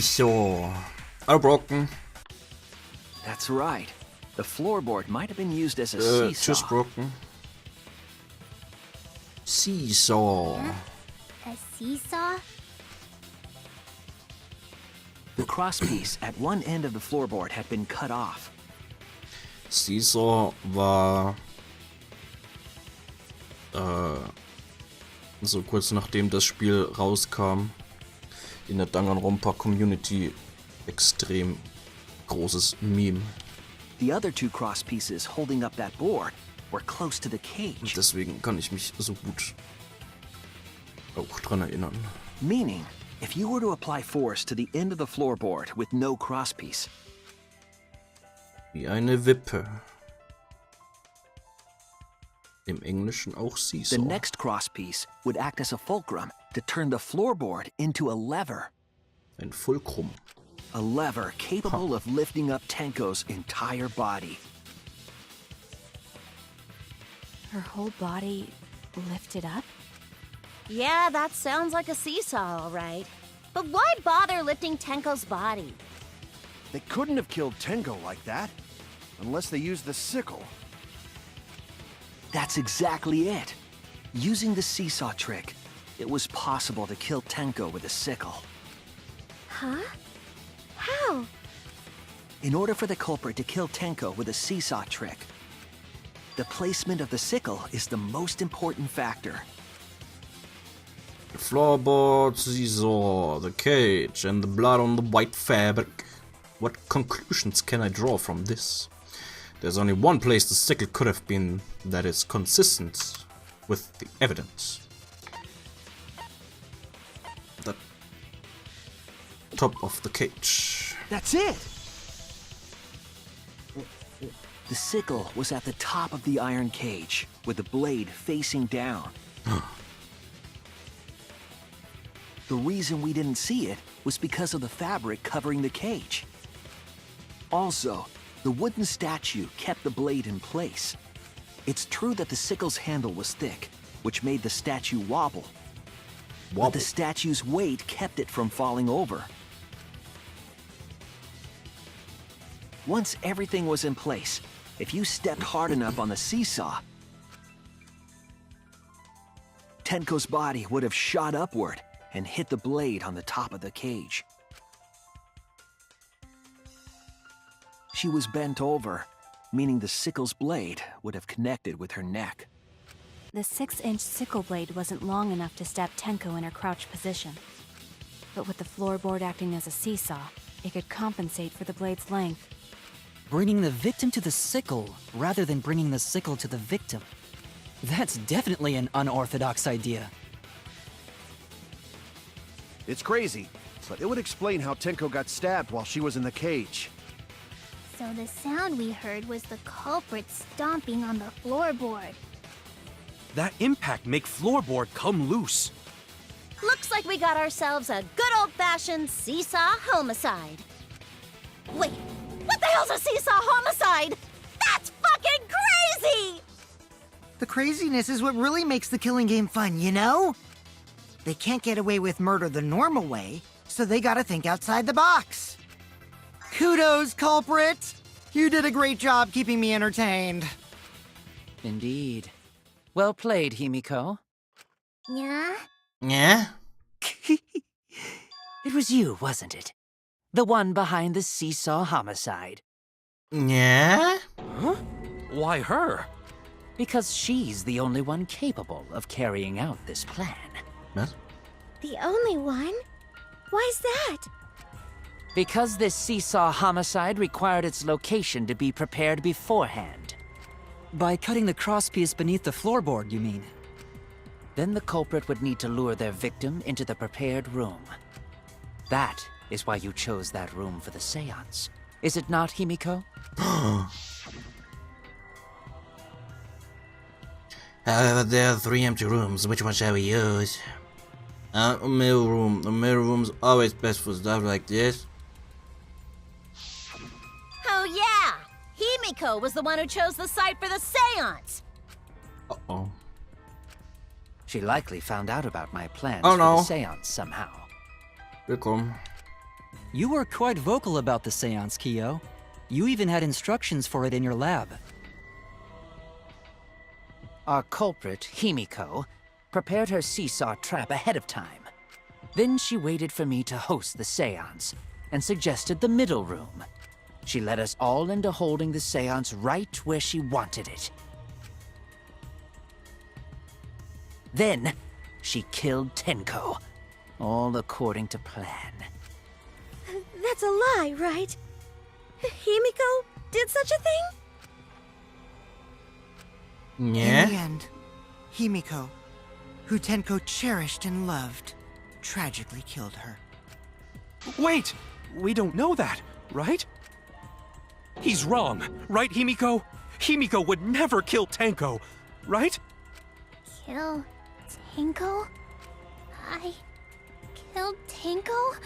A: So, all broken.
F: That's right. The floorboard might have been used as a seesaw.
A: Just broken. Seesaw.
M: A seesaw?
F: The crosspiece at one end of the floorboard had been cut off.
A: Seesaw war so kurz nachdem das Spiel rauskam in der Danganronpa Community extrem großes Meme.
F: The other two cross pieces holding up that board were close to the cage.
A: Und deswegen kann ich mich so gut auch dran erinnern.
F: Meaning, if you were to apply force to the end of the floorboard with no crosspiece.
A: Wie eine Wippe. Im Englischen auch Seesaw.
F: The next crosspiece would act as a fulcrum to turn the floorboard into a lever.
A: Ein Fulcrum.
F: A lever capable of lifting up Tenko's entire body.
H: Her whole body lifted up?
E: Yeah, that sounds like a seesaw, all right. But why bother lifting Tenko's body?
C: They couldn't have killed Tenko like that, unless they used the sickle.
F: That's exactly it. Using the seesaw trick, it was possible to kill Tenko with a sickle.
M: Huh? How?
F: In order for the culprit to kill Tenko with a seesaw trick, the placement of the sickle is the most important factor.
A: The floorboard, seesaw, the cage, and the blood on the white fabric. What conclusions can I draw from this? There's only one place the sickle could have been that is consistent with the evidence. The top of the cage.
F: That's it! The sickle was at the top of the iron cage, with the blade facing down. The reason we didn't see it was because of the fabric covering the cage. Also, the wooden statue kept the blade in place. It's true that the sickle's handle was thick, which made the statue wobble. But the statue's weight kept it from falling over. Once everything was in place, if you stepped hard enough on the seesaw, Tenko's body would have shot upward and hit the blade on the top of the cage. She was bent over, meaning the sickle's blade would have connected with her neck.
H: The 6-inch sickle blade wasn't long enough to stab Tenko in her crouched position. But with the floorboard acting as a seesaw, it could compensate for the blade's length.
I: Bringing the victim to the sickle rather than bringing the sickle to the victim. That's definitely an unorthodox idea.
C: It's crazy, but it would explain how Tenko got stabbed while she was in the cage.
M: So the sound we heard was the culprit stomping on the floorboard.
G: That impact make floorboard come loose.
E: Looks like we got ourselves a good old-fashioned seesaw homicide. Wait, what the hell's a seesaw homicide? That's fucking crazy!
D: The craziness is what really makes the killing game fun, you know? They can't get away with murder the normal way, so they gotta think outside the box. Kudos, culprit! You did a great job keeping me entertained.
L: Indeed. Well played, Himiko.
M: Yeah?
A: Yeah?
L: It was you, wasn't it? The one behind the seesaw homicide.
A: Yeah?
G: Huh? Why her?
L: Because she's the only one capable of carrying out this plan.
A: What?
M: The only one? Why's that?
L: Because this seesaw homicide required its location to be prepared beforehand.
I: By cutting the crosspiece beneath the floorboard, you mean?
L: Then the culprit would need to lure their victim into the prepared room. That is why you chose that room for the seance. Is it not, Himiko?
A: However, there are 3 empty rooms. Which one shall we use? A middle room. A middle room's always best for stuff like this.
E: Oh yeah! Himiko was the one who chose the site for the seance!
A: Uh-oh.
L: She likely found out about my plans
A: Oh,
L: for
A: no.
L: the seance somehow.
A: Willkommen.
I: You were quite vocal about the seance, Kyo. You even had instructions for it in your lab.
L: Our culprit, Himiko, prepared her seesaw trap ahead of time. Then she waited for me to host the seance and suggested the middle room. She led us all into holding the seance right where she wanted it. Then, she killed Tenko, all according to plan.
E: That's a lie, right? Himiko did such a thing?
A: Yeah?
D: In the end, Himiko, who Tenko cherished and loved, tragically killed her.
G: Wait! We don't know that, right? He's wrong, right, Himiko? Himiko would never kill Tenko, right?
M: Kill Tenko? I killed Tenko?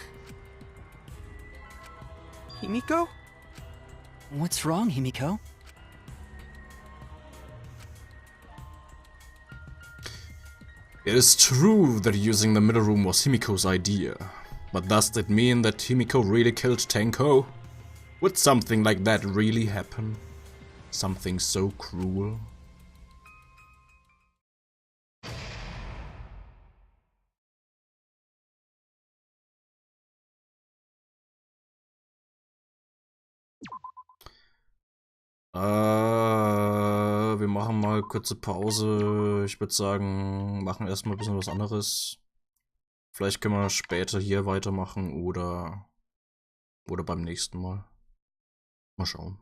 G: Himiko?
I: What's wrong, Himiko?
A: It is true that using the middle room was Himiko's idea. But does that mean that Himiko really killed Tenko? Would something like that really happen? Something so cruel? Wir machen mal kurze Pause. Ich würde sagen, machen erstmal ein bisschen was anderes. Vielleicht können wir später hier weitermachen oder beim nächsten Mal. Mal schauen.